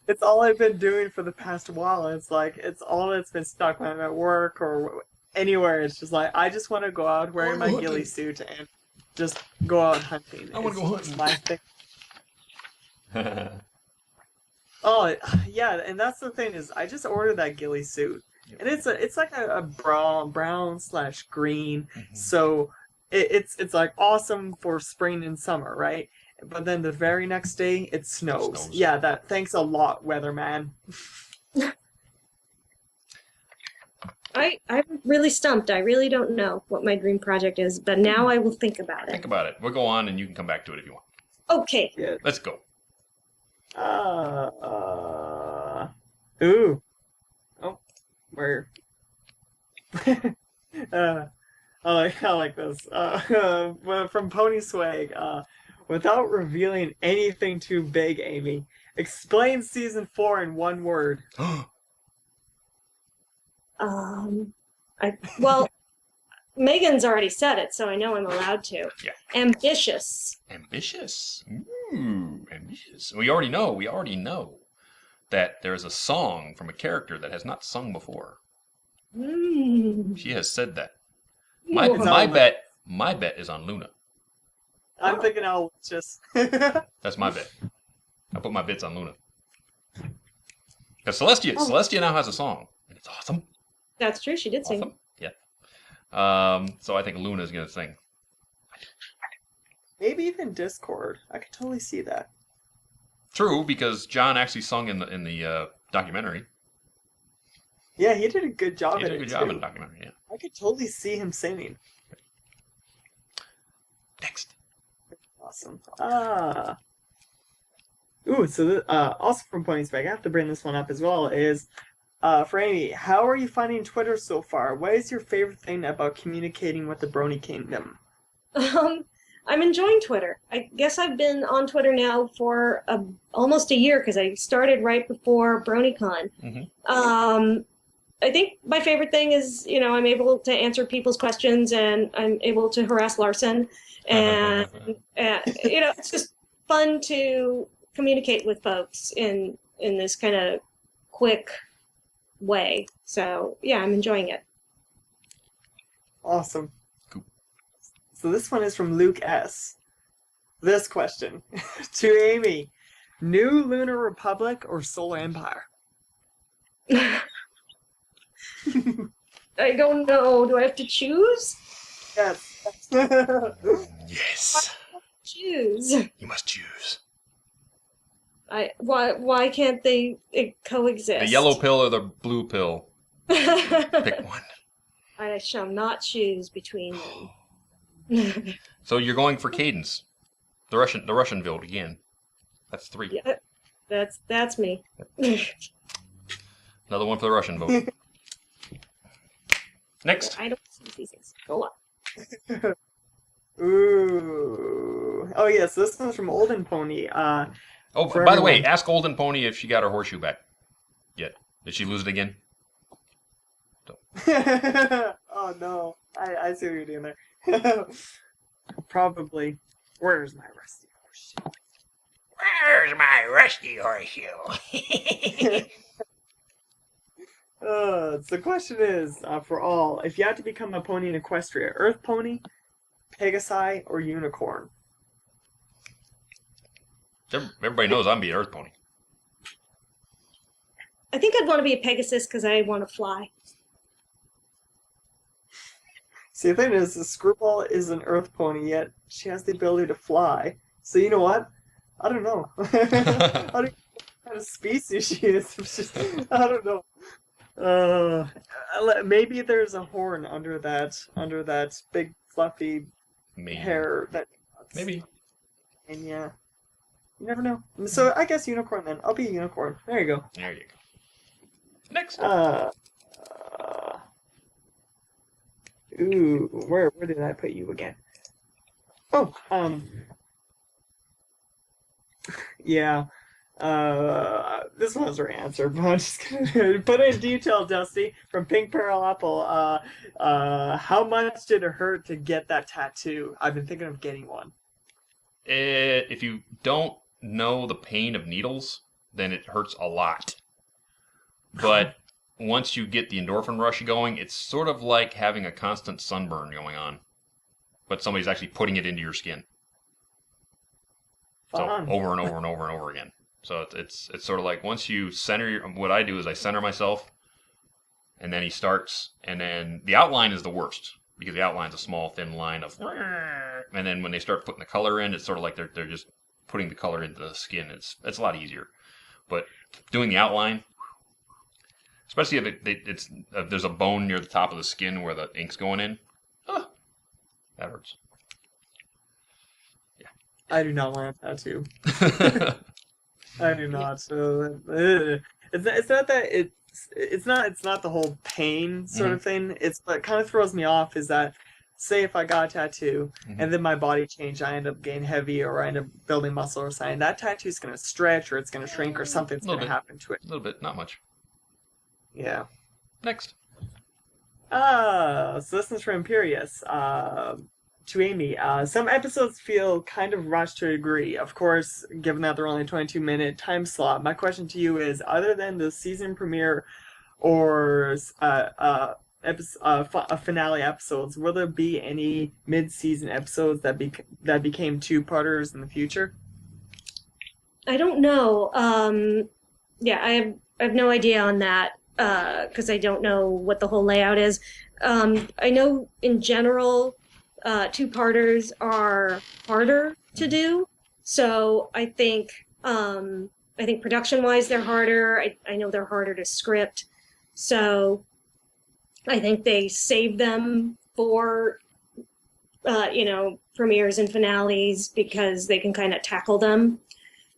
It's all I've been doing for the past while. It's like, it's all that's been stuck when I'm at work or anywhere. It's just like, I just want to go out wearing my ghillie suit and just go out hunting. I want to go hunting. My thing. Oh, yeah, and that's the thing is, I just ordered that ghillie suit. And it's like a brown/green. Mm-hmm. So it's like awesome for spring and summer, right? But then the very next day, it snows. Yeah, thanks a lot, weatherman. I'm really stumped. I really don't know what my dream project is, but now I will think about it. Think about it. We'll go on and you can come back to it if you want. Okay. Yeah. Let's go. Ooh. Oh, where? I like this. From Pony Swag. Without revealing anything too big, Amy, explain season 4 in one word. Megan's already said it, so I know I'm allowed to. Yeah. Ambitious. Ambitious. Ooh, ambitious. We already know that there is a song from a character that has not sung before. She has said that. My bet is on Luna. I'm thinking I'll just... That's my bet. I put my bets on Luna. Because Celestia now has a song. And it's awesome. That's true. She did sing. Yeah. So I think Luna's going to sing. Maybe even Discord. I could totally see that. True, because John actually sung in the documentary. Yeah, he did a good job. He did a good job in the documentary. Yeah. I could totally see him singing. Next. Awesome. Ooh, so also from Pony's Bag, I have to bring this one up as well, is for Amy, how are you finding Twitter so far? What is your favorite thing about communicating with the Brony Kingdom? I'm enjoying Twitter. I guess I've been on Twitter now for almost a year because I started right before BronyCon. Mm-hmm. I think my favorite thing is, I'm able to answer people's questions and I'm able to harass Larson. And, it's just fun to communicate with folks in this kind of quick way. So, yeah, I'm enjoying it. Awesome. Cool. So this one is from Luke S. This question to Amy. New Lunar Republic or Solar Empire? I don't know. Do I have to choose? Yes. Yes. Choose. You must choose. Why can't they coexist? The yellow pill or the blue pill? Pick one. I shall not choose between them. So you're going for Cadence, the Russian build again. That's 3. Yeah, that's me. Another one for the Russian vote. Next. I don't see these things. Go on. Ooh. Oh yes, this one's from Olden Pony. By the way, ask Olden Pony if she got her horseshoe back yet. Did she lose it again? Oh no. I see what you're doing there. Probably. Where's my rusty horseshoe? Where's my rusty horseshoe? So the question is, for all, if you had to become a pony in Equestria, Earth Pony, Pegasi, or Unicorn? Everybody knows I'm being Earth Pony. I think I'd want to be a Pegasus because I want to fly. See, the thing is, the Screwball is an Earth Pony, yet she has the ability to fly. So you know what? I don't know. I don't know what kind of species she is. I don't know. Maybe there's a horn under that big fluffy hair. Maybe. And yeah, you never know. So I guess unicorn then. I'll be a unicorn. There you go. There you go. Next. Ooh, where did I put you again? Oh, yeah. This one's our answer, but I'm just gonna put it in detail, Dusty, from Pink Pearl Apple. How much did it hurt to get that tattoo? I've been thinking of getting one. If you don't know the pain of needles, then it hurts a lot. But once you get the endorphin rush going, it's sort of like having a constant sunburn going on. But somebody's actually putting it into your skin. Fun. So over and over and over and over again. So it's sort of like once you center what I do is I center myself, and then he starts, and then the outline is the worst because the outline's a small thin line of, and then when they start putting the color in, it's sort of like they're just putting the color into the skin. It's a lot easier, but doing the outline, especially if there's a bone near the top of the skin where the ink's going in, that hurts. Yeah, I do not want a tattoo. I do not. So it's not that it's not the whole pain sort of thing. It's what kind of throws me off is that, say if I got a tattoo and then my body changed, I end up getting heavy or I end up building muscle or something. That tattoo's going to stretch or it's going to shrink or something's going to happen to it. A little bit, not much. Yeah. Next. So this is from Imperius. To Amy, some episodes feel kind of rushed to a degree. Of course, given that they're only a 22-minute time slot, my question to you is, other than the season premiere or finale episodes, will there be any mid-season episodes that became two-parters in the future? I don't know. I have no idea on that because I don't know what the whole layout is. I know in general, two-parters are harder to do. So I think production-wise they're harder. I know they're harder to script. So I think they save them for premieres and finales because they can kind of tackle them.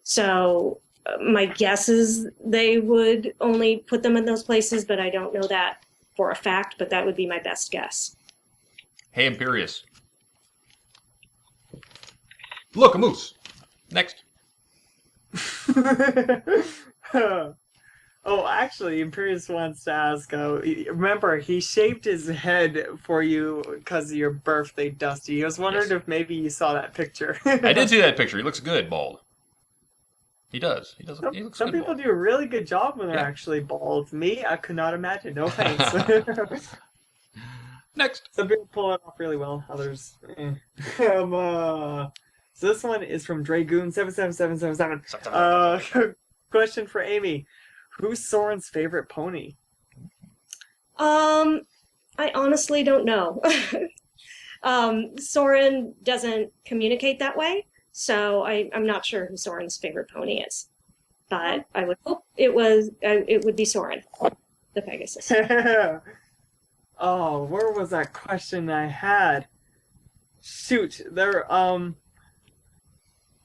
So my guess is they would only put them in those places, but I don't know that for a fact, but that would be my best guess. Hey, Imperious. Look, a moose. Next. Oh, actually, Imperious wants to ask, remember, he shaved his head for you because of your birthday, Dusty. He was wondering if maybe you saw that picture. I did see that picture. He looks good, bald. He does. He looks Some good people bald. do a really good job when they're actually bald. Me, I could not imagine. No thanks. Next. Some people pull it off really well. Others, So this one is from Dragoon77777. Question for Amy. Who's Soren's favorite pony? I honestly don't know. Soren doesn't communicate that way, so I'm not sure who Soren's favorite pony is. But I would hope it would be Soren, the Pegasus. Oh, where was that question I had? Shoot,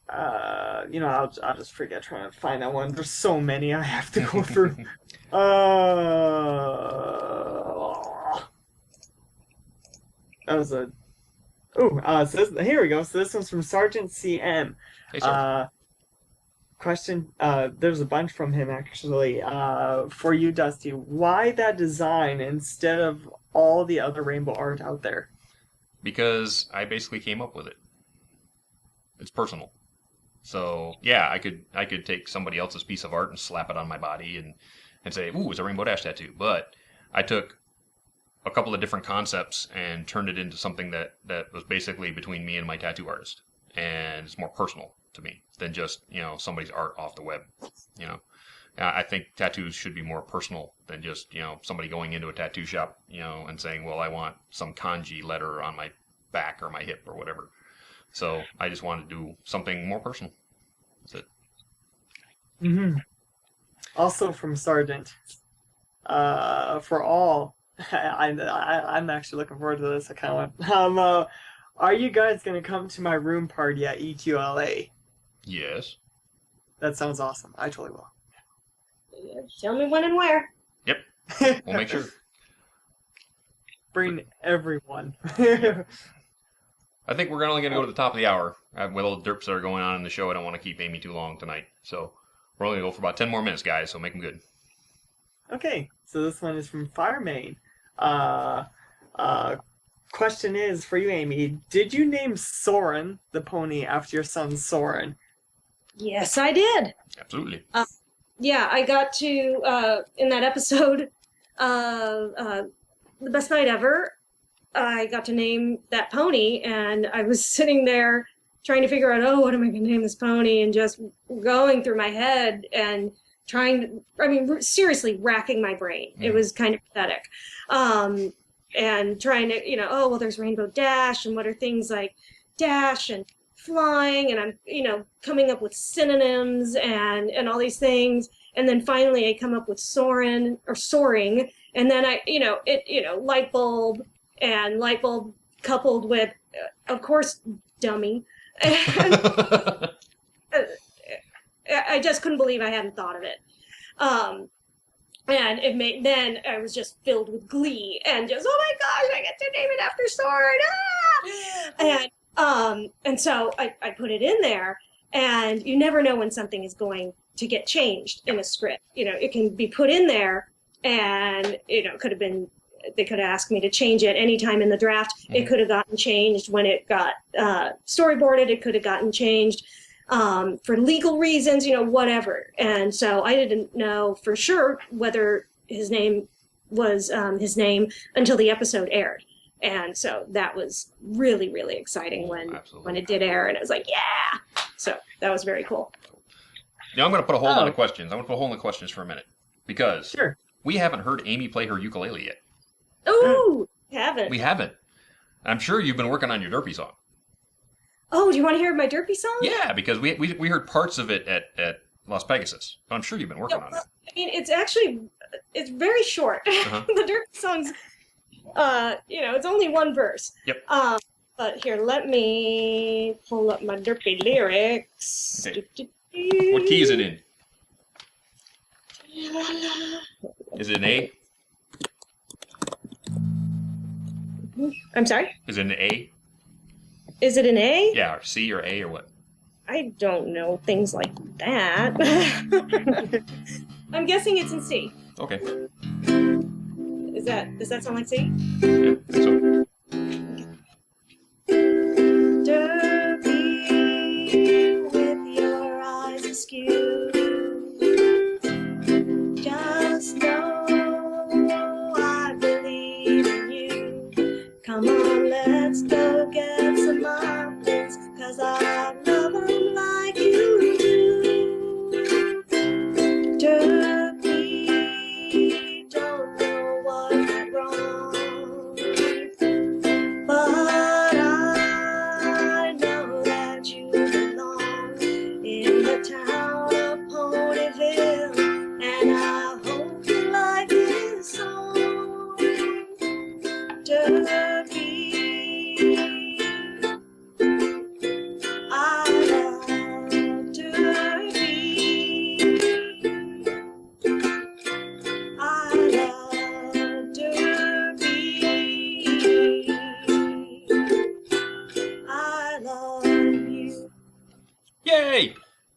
I'll just forget trying to find that one. There's so many I have to go through. That was a... here we go. So this one's from Sergeant CM. Hey, Sergeant. Question, there's a bunch from him, actually. For you, Dusty, why that design instead of all the other rainbow art out there? Because I basically came up with it. It's personal. So yeah, I could take somebody else's piece of art and slap it on my body and say, ooh, it's a Rainbow Dash tattoo. But I took a couple of different concepts and turned it into something that was basically between me and my tattoo artist. And it's more personal to me than just, somebody's art off the web. I think tattoos should be more personal than just, somebody going into a tattoo shop, and saying, well, I want some kanji letter on my back or my hip or whatever. So I just wanted to do something more personal. That's it. Mm-hmm. Also from Sergeant, for all, I'm actually looking forward to this. I kind of are you guys going to come to my room party at EQLA? Yes. That sounds awesome. I totally will. Tell me when and where. Yep. We'll make sure. Bring everyone. I think we're only going to go to the top of the hour. With all the derps that are going on in the show, I don't want to keep Amy too long tonight. So we're only going to go for about 10 more minutes, guys, so make them good. Okay, so this one is from Firemain. Question is, for you, Amy, did you name Soren, the pony, after your son Soren? Yes, I did. Absolutely. Yeah, I got to, in that episode, The Best Night Ever, I got to name that pony, and I was sitting there trying to figure out, what am I going to name this pony, and just going through my head and seriously racking my brain. It was kind of pathetic. And trying to, there's Rainbow Dash, and what are things like dash and flying, and I'm, coming up with synonyms and all these things. And then finally I come up with soaring, and then light bulb, and light bulb coupled with, of course, dummy. I just couldn't believe I hadn't thought of it. And then I was just filled with glee and just, oh my gosh, I get to name it after Sword. And so I put it in there, and you never know when something is going to get changed in a script. It can be put in there, and it could have been, they could have asked me to change it anytime in the draft. Mm-hmm. It could have gotten changed when it got storyboarded. It could have gotten changed for legal reasons, whatever. And so I didn't know for sure whether his name was his name until the episode aired. And so that was really, really exciting when it did air. And it was like, yeah. So that was very cool. Now I'm going to put a hold on the questions. I'm going to put a hold on the questions for a minute. Because we haven't heard Amy play her ukulele yet. Oh, haven't. We haven't. I'm sure you've been working on your derpy song. Oh, do you want to hear my derpy song? Yeah, because we heard parts of it at Las Pegasus. I'm sure you've been working on it. I mean, it's very short. Uh-huh. The derpy song's, it's only one verse. Yep. But here, let me pull up my derpy lyrics. Okay. What key is it in? Is it an A? I'm sorry? Is it an A? Is it an A? Yeah, or C or A or what? I don't know things like that. I'm guessing it's in C. Okay. Does that sound like C? Yeah, I think so. Derpy with your eyes askew. Just know I believe in you. Come on, let's go get some muffins, 'cause I love them like you do. Derpy don't know what went wrong, but I know that you belong in the town of Ponyville, and I hope you like this song. Derpy, I love Derpy. I love Derpy. I love you. Yay!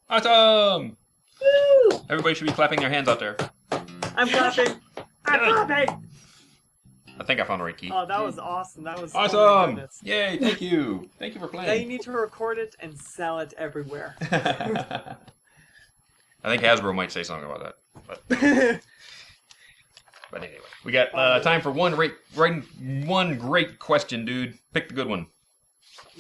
Awesome! Woo! Everybody should be clapping their hands out there. I'm clapping. I'm clapping. I think I found the right key. Oh, that was awesome. That was Oh my Awesome! goodness. Yay, thank you. Thank you for Now you playing. need to record it and sell it everywhere. I think Hasbro might say something about that. But anyway, we got time for one great question, dude. Pick the good one.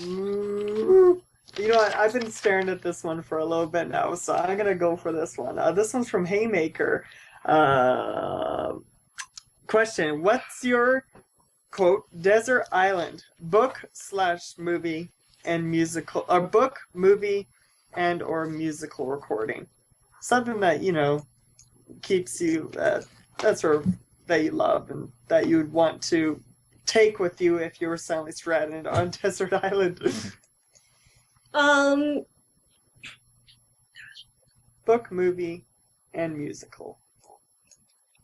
Ooh. You know what? I've been staring at this one for a little bit now, so I'm gonna go for this one. This one's from Haymaker. Question: what's your quote desert island book/movie and musical, or book, movie, and or musical recording? Something that keeps you that sort of that you love and that you would want to take with you if you were suddenly stranded on a desert island. Book, movie, and musical.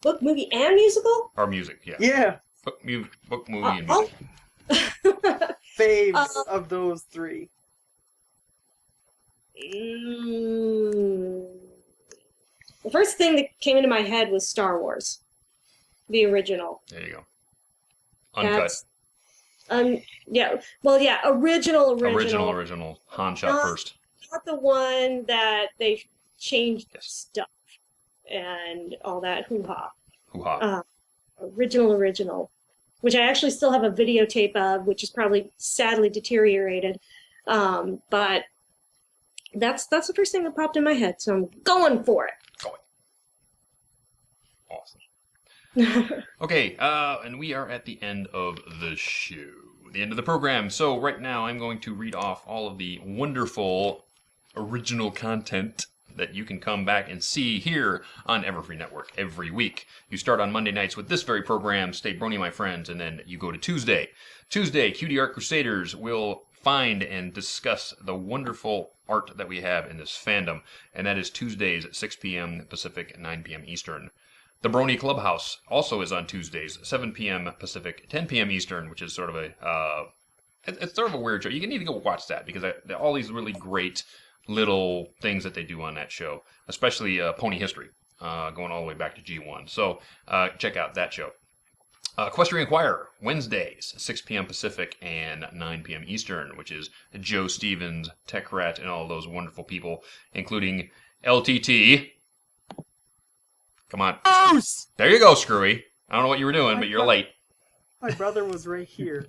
Book, movie, and musical? Or music, yeah. Yeah. Book, movie, and music. Faves of those three. The first thing that came into my head was Star Wars, the original. There you go. Uncut. Original. Original. Han shot first. Not the one that they changed stuff and all that hoo-ha. Hoo-ha. Original. Which I actually still have a videotape of, which is probably sadly deteriorated. But that's the first thing that popped in my head, so I'm going for it. Awesome. Okay, and we are at the end of the show, the end of the program. So right now I'm going to read off all of the wonderful original content that you can come back and see here on Everfree Network every week. You start on Monday nights with this very program, Stay Brony, my friends, and then you go to Tuesday. Tuesday, Cutie Art Crusaders will find and discuss the wonderful art that we have in this fandom, and that is Tuesdays at 6 p.m. Pacific, 9 p.m. Eastern. The Brony Clubhouse also is on Tuesdays, 7 p.m. Pacific, 10 p.m. Eastern, which is sort of it's sort of a weird show. You need to go watch that because all these really great little things that they do on that show, especially Pony History, going all the way back to G1. So check out that show. Equestria Inquirer, Wednesdays, 6 p.m. Pacific and 9 p.m. Eastern, which is Joe Stevens, Tech Rat, and all those wonderful people, including LTT. Come on. Moose! There you go, Screwy. I don't know what you were doing, but you're late. My brother was right here.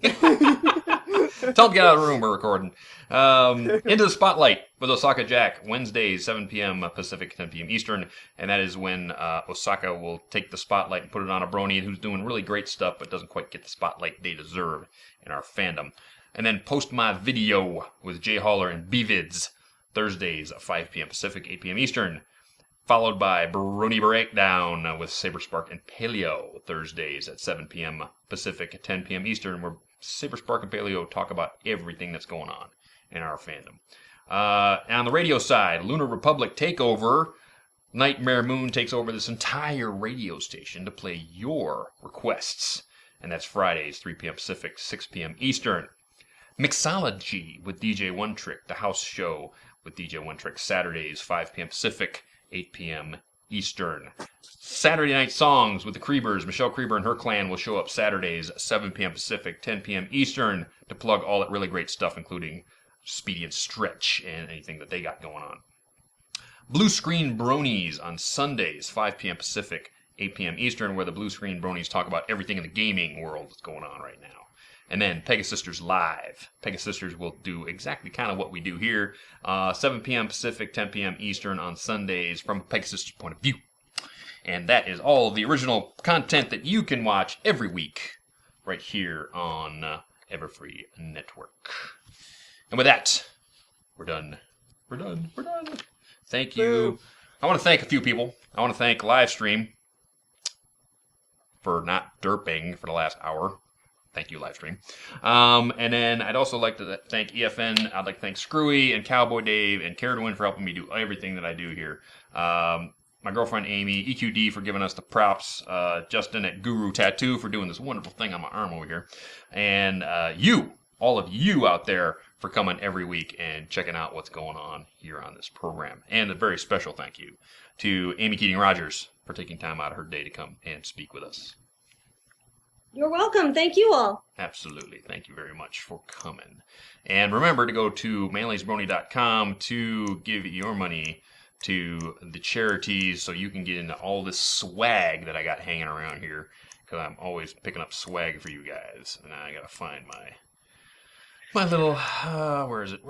Tell them to get out of the room. We're recording. Into the Spotlight with Osaka Jack, Wednesdays, 7 p.m. Pacific, 10 p.m. Eastern. And that is when Osaka will take the spotlight and put it on a Brony who's doing really great stuff but doesn't quite get the spotlight they deserve in our fandom. And then Post My Video with Jay Haller and BVids, Thursdays at 5 p.m. Pacific, 8 p.m. Eastern. Followed by Brony Breakdown with Saberspark and Paleo, Thursdays at 7 p.m. Pacific, 10 p.m. Eastern, where Saberspark and Paleo talk about everything that's going on in our fandom. On the radio side, Lunar Republic Takeover. Nightmare Moon takes over this entire radio station to play your requests. And that's Fridays, 3 p.m. Pacific, 6 p.m. Eastern. Mixology with DJ One Trick, the house show with DJ One Trick, Saturdays, 5 p.m. Pacific, 8 p.m. Eastern. Saturday Night Songs with the Creebers. Michelle Creeber and her clan will show up Saturdays, 7 p.m. Pacific, 10 p.m. Eastern, to plug all that really great stuff, including Speedy and Stretch and anything that they got going on. Blue Screen Bronies on Sundays, 5 p.m. Pacific, 8 p.m. Eastern, where the Blue Screen Bronies talk about everything in the gaming world that's going on right now. And then Pegasisters Live. Pegasisters will do exactly kind of what we do here. 7 p.m. Pacific, 10 p.m. Eastern on Sundays from a Pegasisters point of view. And that is all of the original content that you can watch every week right here on Everfree Network. And with that, we're done. We're done. Thank you. I want to thank a few people. I want to thank Livestream for not derping for the last hour. Thank you, Livestream. And then I'd also like to thank EFN. I'd like to thank Screwy and Cowboy Dave and Caradwin for helping me do everything that I do here. My girlfriend Amy, EQD for giving us the props, Justin at Guru Tattoo for doing this wonderful thing on my arm over here, and you, all of you out there, for coming every week and checking out what's going on here on this program. And a very special thank you to Amy Keating Rogers for taking time out of her day to come and speak with us. You're welcome. Thank you all. Absolutely. Thank you very much for coming. And remember to go to manlysbrony.com to give your money to the charities so you can get into all this swag that I got hanging around here, because I'm always picking up swag for you guys. And I got to find my little, where is it?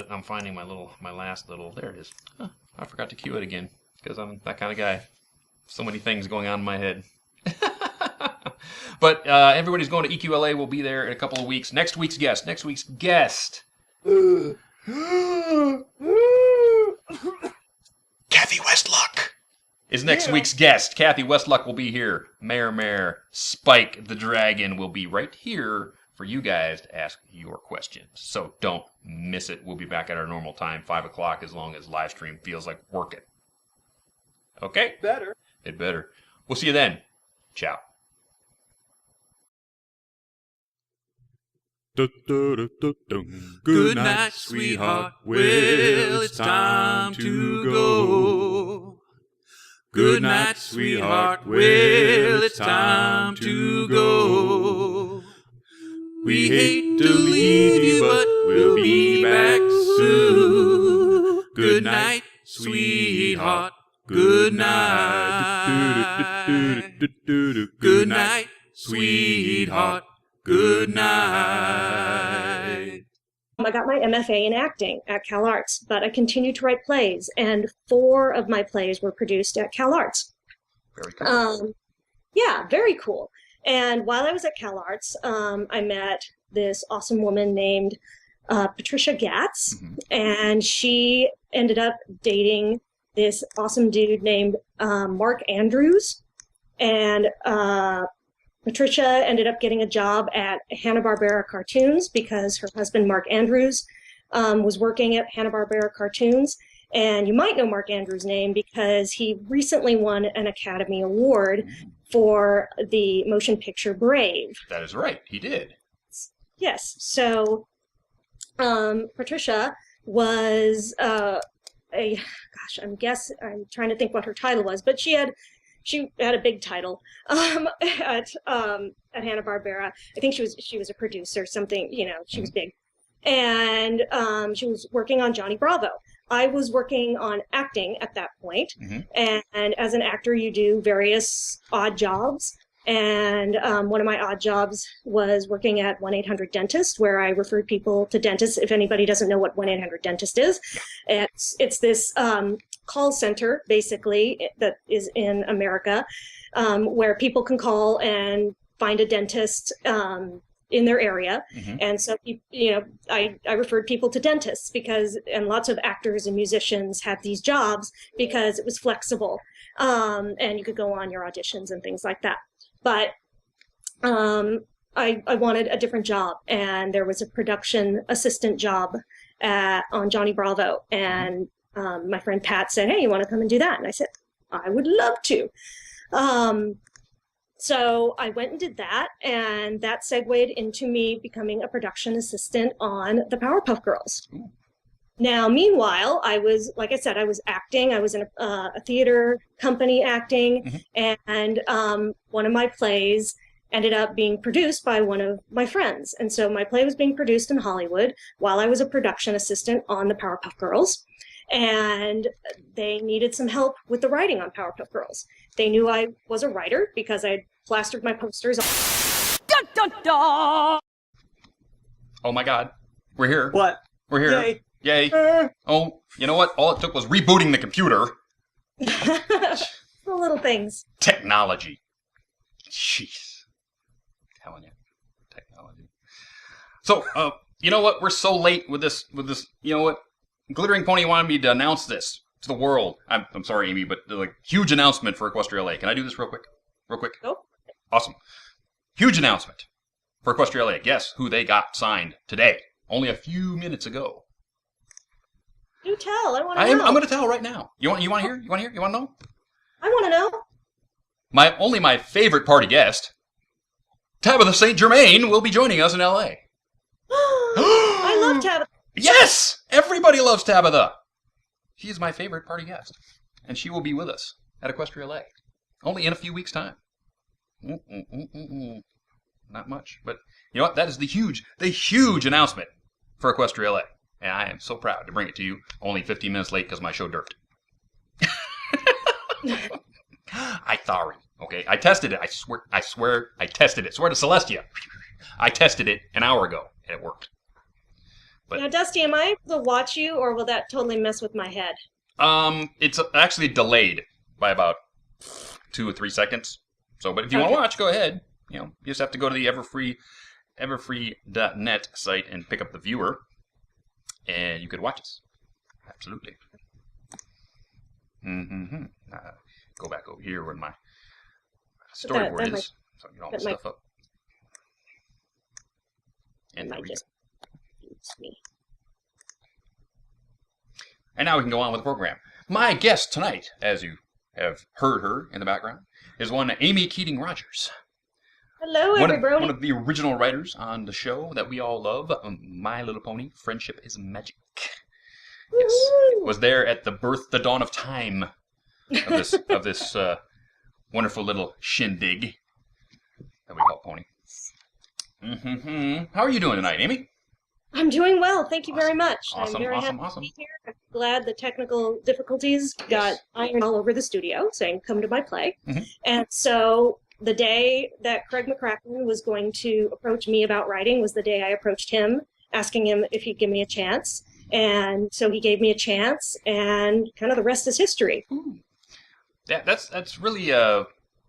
I'm finding my last little, there it is. Huh, I forgot to cue it again, because I'm that kind of guy. So many things going on in my head. But everybody's going to EQLA. We'll be there in a couple of weeks. Next week's guest. Kathy Westluck is next week's guest. Kathy Westluck will be here. Mayor Spike the Dragon will be right here for you guys to ask your questions. So don't miss it. We'll be back at our normal time, 5 o'clock, as long as live stream feels like working. Okay? It better. We'll see you then. Ciao. Good night, sweetheart. Well, it's time to go. Good night, sweetheart. Well, it's time to go. We hate to leave you, but we'll be back soon. Good night, sweetheart. Good night. Good night, sweetheart. Good night. I got my MFA in acting at Cal Arts, but I continued to write plays, and 4 of my plays were produced at Cal Arts. Very cool. Yeah, very cool. And while I was at Cal Arts, I met this awesome woman named Patricia Gatz, and she ended up dating this awesome dude named Mark Andrews, and Patricia ended up getting a job at Hanna-Barbera Cartoons because her husband, Mark Andrews, was working at Hanna-Barbera Cartoons. And you might know Mark Andrews' name because he recently won an Academy Award for the motion picture Brave. That is right. He did. Yes. So Patricia was I'm trying to think what her title was, but she had a big title at Hanna-Barbera. I think she was a producer, something, she was big. And she was working on Johnny Bravo. I was working on acting at that point. And as an actor, you do various odd jobs. And one of my odd jobs was working at 1-800-DENTIST, where I referred people to dentists. If anybody doesn't know what 1-800-DENTIST is, it's this call center, basically, that is in America, where people can call and find a dentist in their area. And so, I referred people to dentists and lots of actors and musicians had these jobs because it was flexible. And you could go on your auditions and things like that. But I wanted a different job, and there was a production assistant job on Johnny Bravo. And my friend Pat said, "Hey, you want to come and do that?" And I said, "I would love to." So I went and did that, and that segued into me becoming a production assistant on the Powerpuff Girls. Now, meanwhile, I was acting. I was in a theater company acting, and one of my plays ended up being produced by one of my friends. And so my play was being produced in Hollywood while I was a production assistant on the Powerpuff Girls. And they needed some help with the writing on Powerpuff Girls. They knew I was a writer because I plastered my posters on. Dun, dun, dun. Oh my God. We're here. What? We're here. Yay. Oh, you know what? All it took was rebooting the computer. The little things. Technology. Jeez. I'm telling you. Technology. So, you know what? We're so late with this, you know what? Glittering Pony wanted me to announce this to the world. I'm sorry, Amy, but huge announcement for Equestria LA. Can I do this real quick? Go. Awesome. Huge announcement for Equestria LA. Guess who they got signed today? Only a few minutes ago. Do tell. I want to know. I'm going to tell right now. You want to hear? You want to hear? You want to know? I want to know. My favorite party guest, Tabitha St. Germain, will be joining us in LA. I love Tabitha. Yes! Everybody loves Tabitha. She is my favorite party guest. And she will be with us at Equestria LA. Only in a few weeks' time. Not much. But you know what? That is the huge announcement for Equestria LA. And I am so proud to bring it to you only 15 minutes late because my show dirked. I'm sorry. Okay? I tested it. I swear I tested it. Swear to Celestia. I tested it an hour ago and it worked. But, now, Dusty, am I able to watch you, or will that totally mess with my head? It's actually delayed by about 2 or 3 seconds. So, but if you want to watch, go ahead. You just have to go to the everfree.net site and pick up the viewer, and you could watch us. Absolutely. Go back over here where my storyboard is, so I get all the stuff up. And there we go. Me. And now we can go on with the program. My guest tonight, as you have heard her in the background, is one Amy Keating Rogers. Hello, everybody. One of the original writers on the show that we all love, My Little Pony, Friendship is Magic. Yes, was there at the dawn of time of this wonderful little shindig that we call Pony. How are you doing tonight, Amy? I'm doing well. Thank you very much. Awesome, I'm very happy awesome. to be here. I'm glad the technical difficulties got ironed all over the studio, saying, "Come to my play." And so the day that Craig McCracken was going to approach me about writing was the day I approached him, asking him if he'd give me a chance. And so he gave me a chance, and kind of the rest is history. Yeah, that's really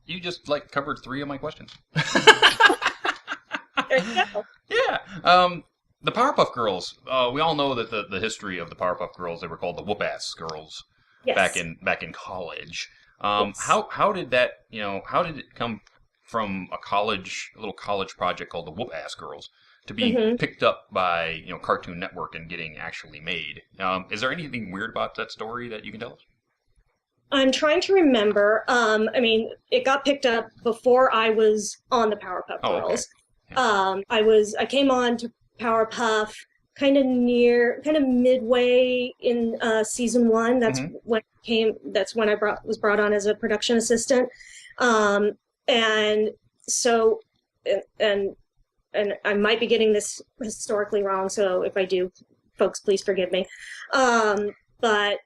you just covered 3 of my questions. There you go. Yeah. The Powerpuff Girls. We all know that the history of the Powerpuff Girls. They were called the Whoop-Ass Girls back in college. Yes. How did that? How did it come from a little college project called the Whoop-Ass Girls to be picked up by Cartoon Network and getting actually made? Is there anything weird about that story that you can tell us? I'm trying to remember. It got picked up before I was on the Powerpuff Girls. Okay. I came on to Powerpuff kind of midway in season 1. That's when I was brought on as a production assistant. And so and I might be getting this historically wrong, so if I do, folks, please forgive me. But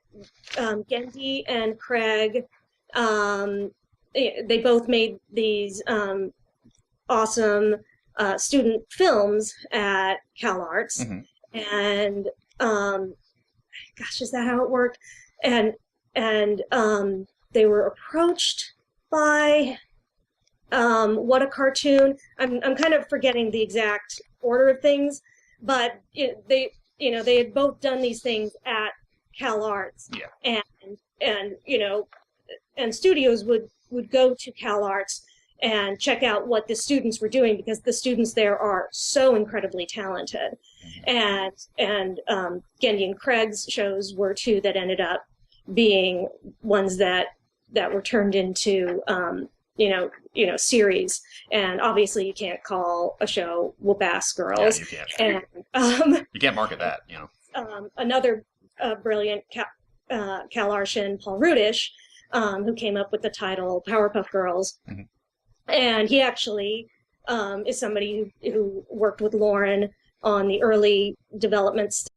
Gendy and Craig they both made these awesome student films at CalArts, and gosh, is that how it worked? And they were approached by What a Cartoon. I'm kind of forgetting the exact order of things, but they had both done these things at CalArts, and studios would go to CalArts and check out what the students were doing, because the students there are so incredibly talented. And Gendy and Craig's shows were two that ended up being ones that were turned into series. And obviously you can't call a show Whoop-Ass Girls. Yeah, you can't. And you can't market that, another brilliant CalArtian, Paul Rudish, who came up with the title Powerpuff Girls. And he actually is somebody who worked with Lauren on the early developments.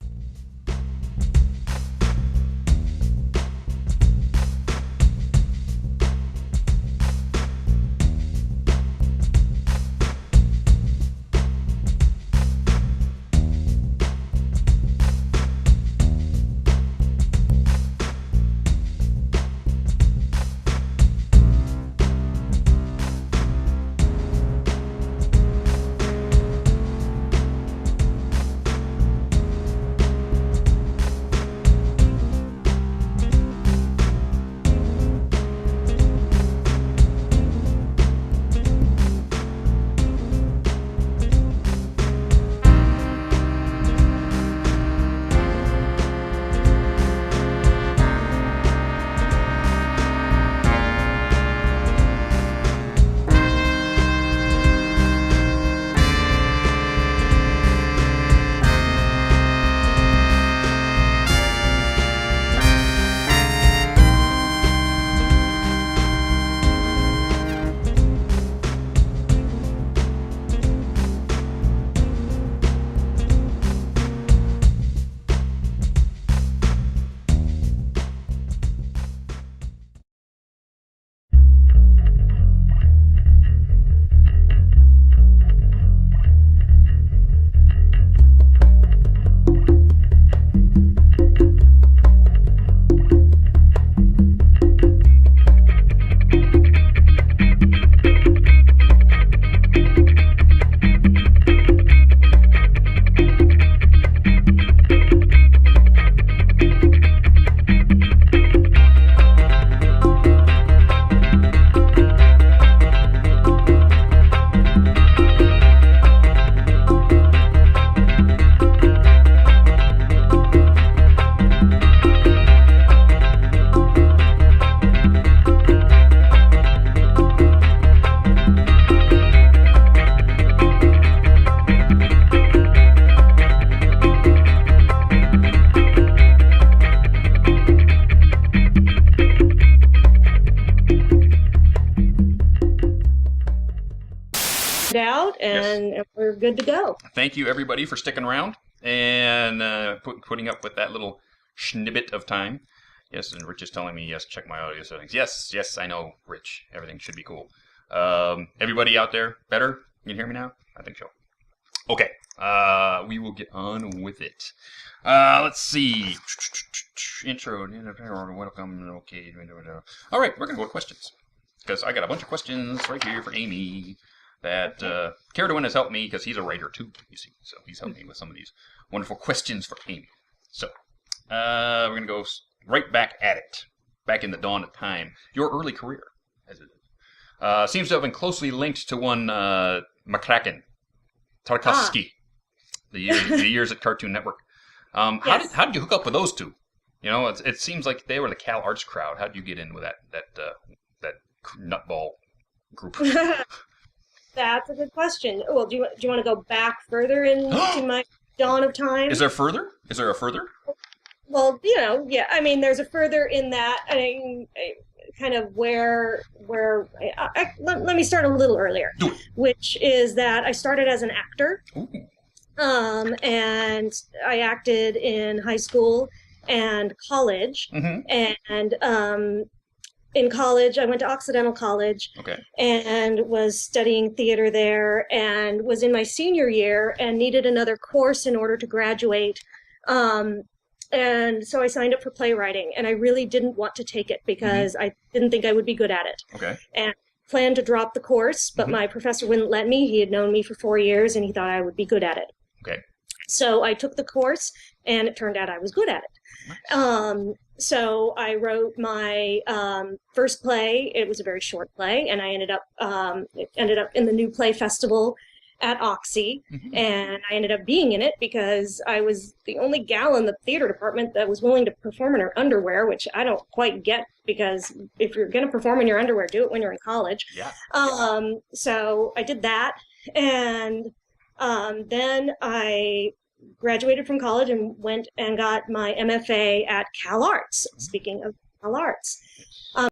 Out and we're good to go. Thank you everybody for sticking around and putting up with that little snippet of time. Yes, and Rich is telling me, yes, check my audio settings. Yes, I know, Rich. Everything should be cool. Everybody out there, better? You can hear me now? I think so. Okay, we will get on with it. Let's see. Intro, welcome, okay. All right, we're going to go with questions, because I got a bunch of questions right here for Amy. That Caradwin has helped me, because he's a writer too, you see. So he's helped me with some of these wonderful questions for Amy. So we're going to go right back at it, back in the dawn of time. Your early career, as it is, seems to have been closely linked to one McCracken, Tarkovsky, the years at Cartoon Network. How did you hook up with those two? It seems like they were the CalArts crowd. How did you get in with that nutball group? That's a good question. Well, do you want to go back further into my dawn of time? Is there further? Is there a further? Well, yeah. I mean, there's a further in that. I mean, kind of where. Let me start a little earlier, which is that I started as an actor, and I acted in high school and college, and in college, I went to Occidental College and was studying theater there, and was in my senior year and needed another course in order to graduate. And so I signed up for playwriting, and I really didn't want to take it because I didn't think I would be good at it. And planned to drop the course, but my professor wouldn't let me. He had known me for 4 years, and he thought I would be good at it. So I took the course, and it turned out I was good at it. So I wrote my first play. It was a very short play, and I ended up in the New Play Festival at Oxy, and I ended up being in it because I was the only gal in the theater department that was willing to perform in her underwear, which I don't quite get, because if you're going to perform in your underwear, do it when you're in college. So I did that, and then I graduated from college and went and got my MFA at Cal Arts. Speaking of Cal Arts.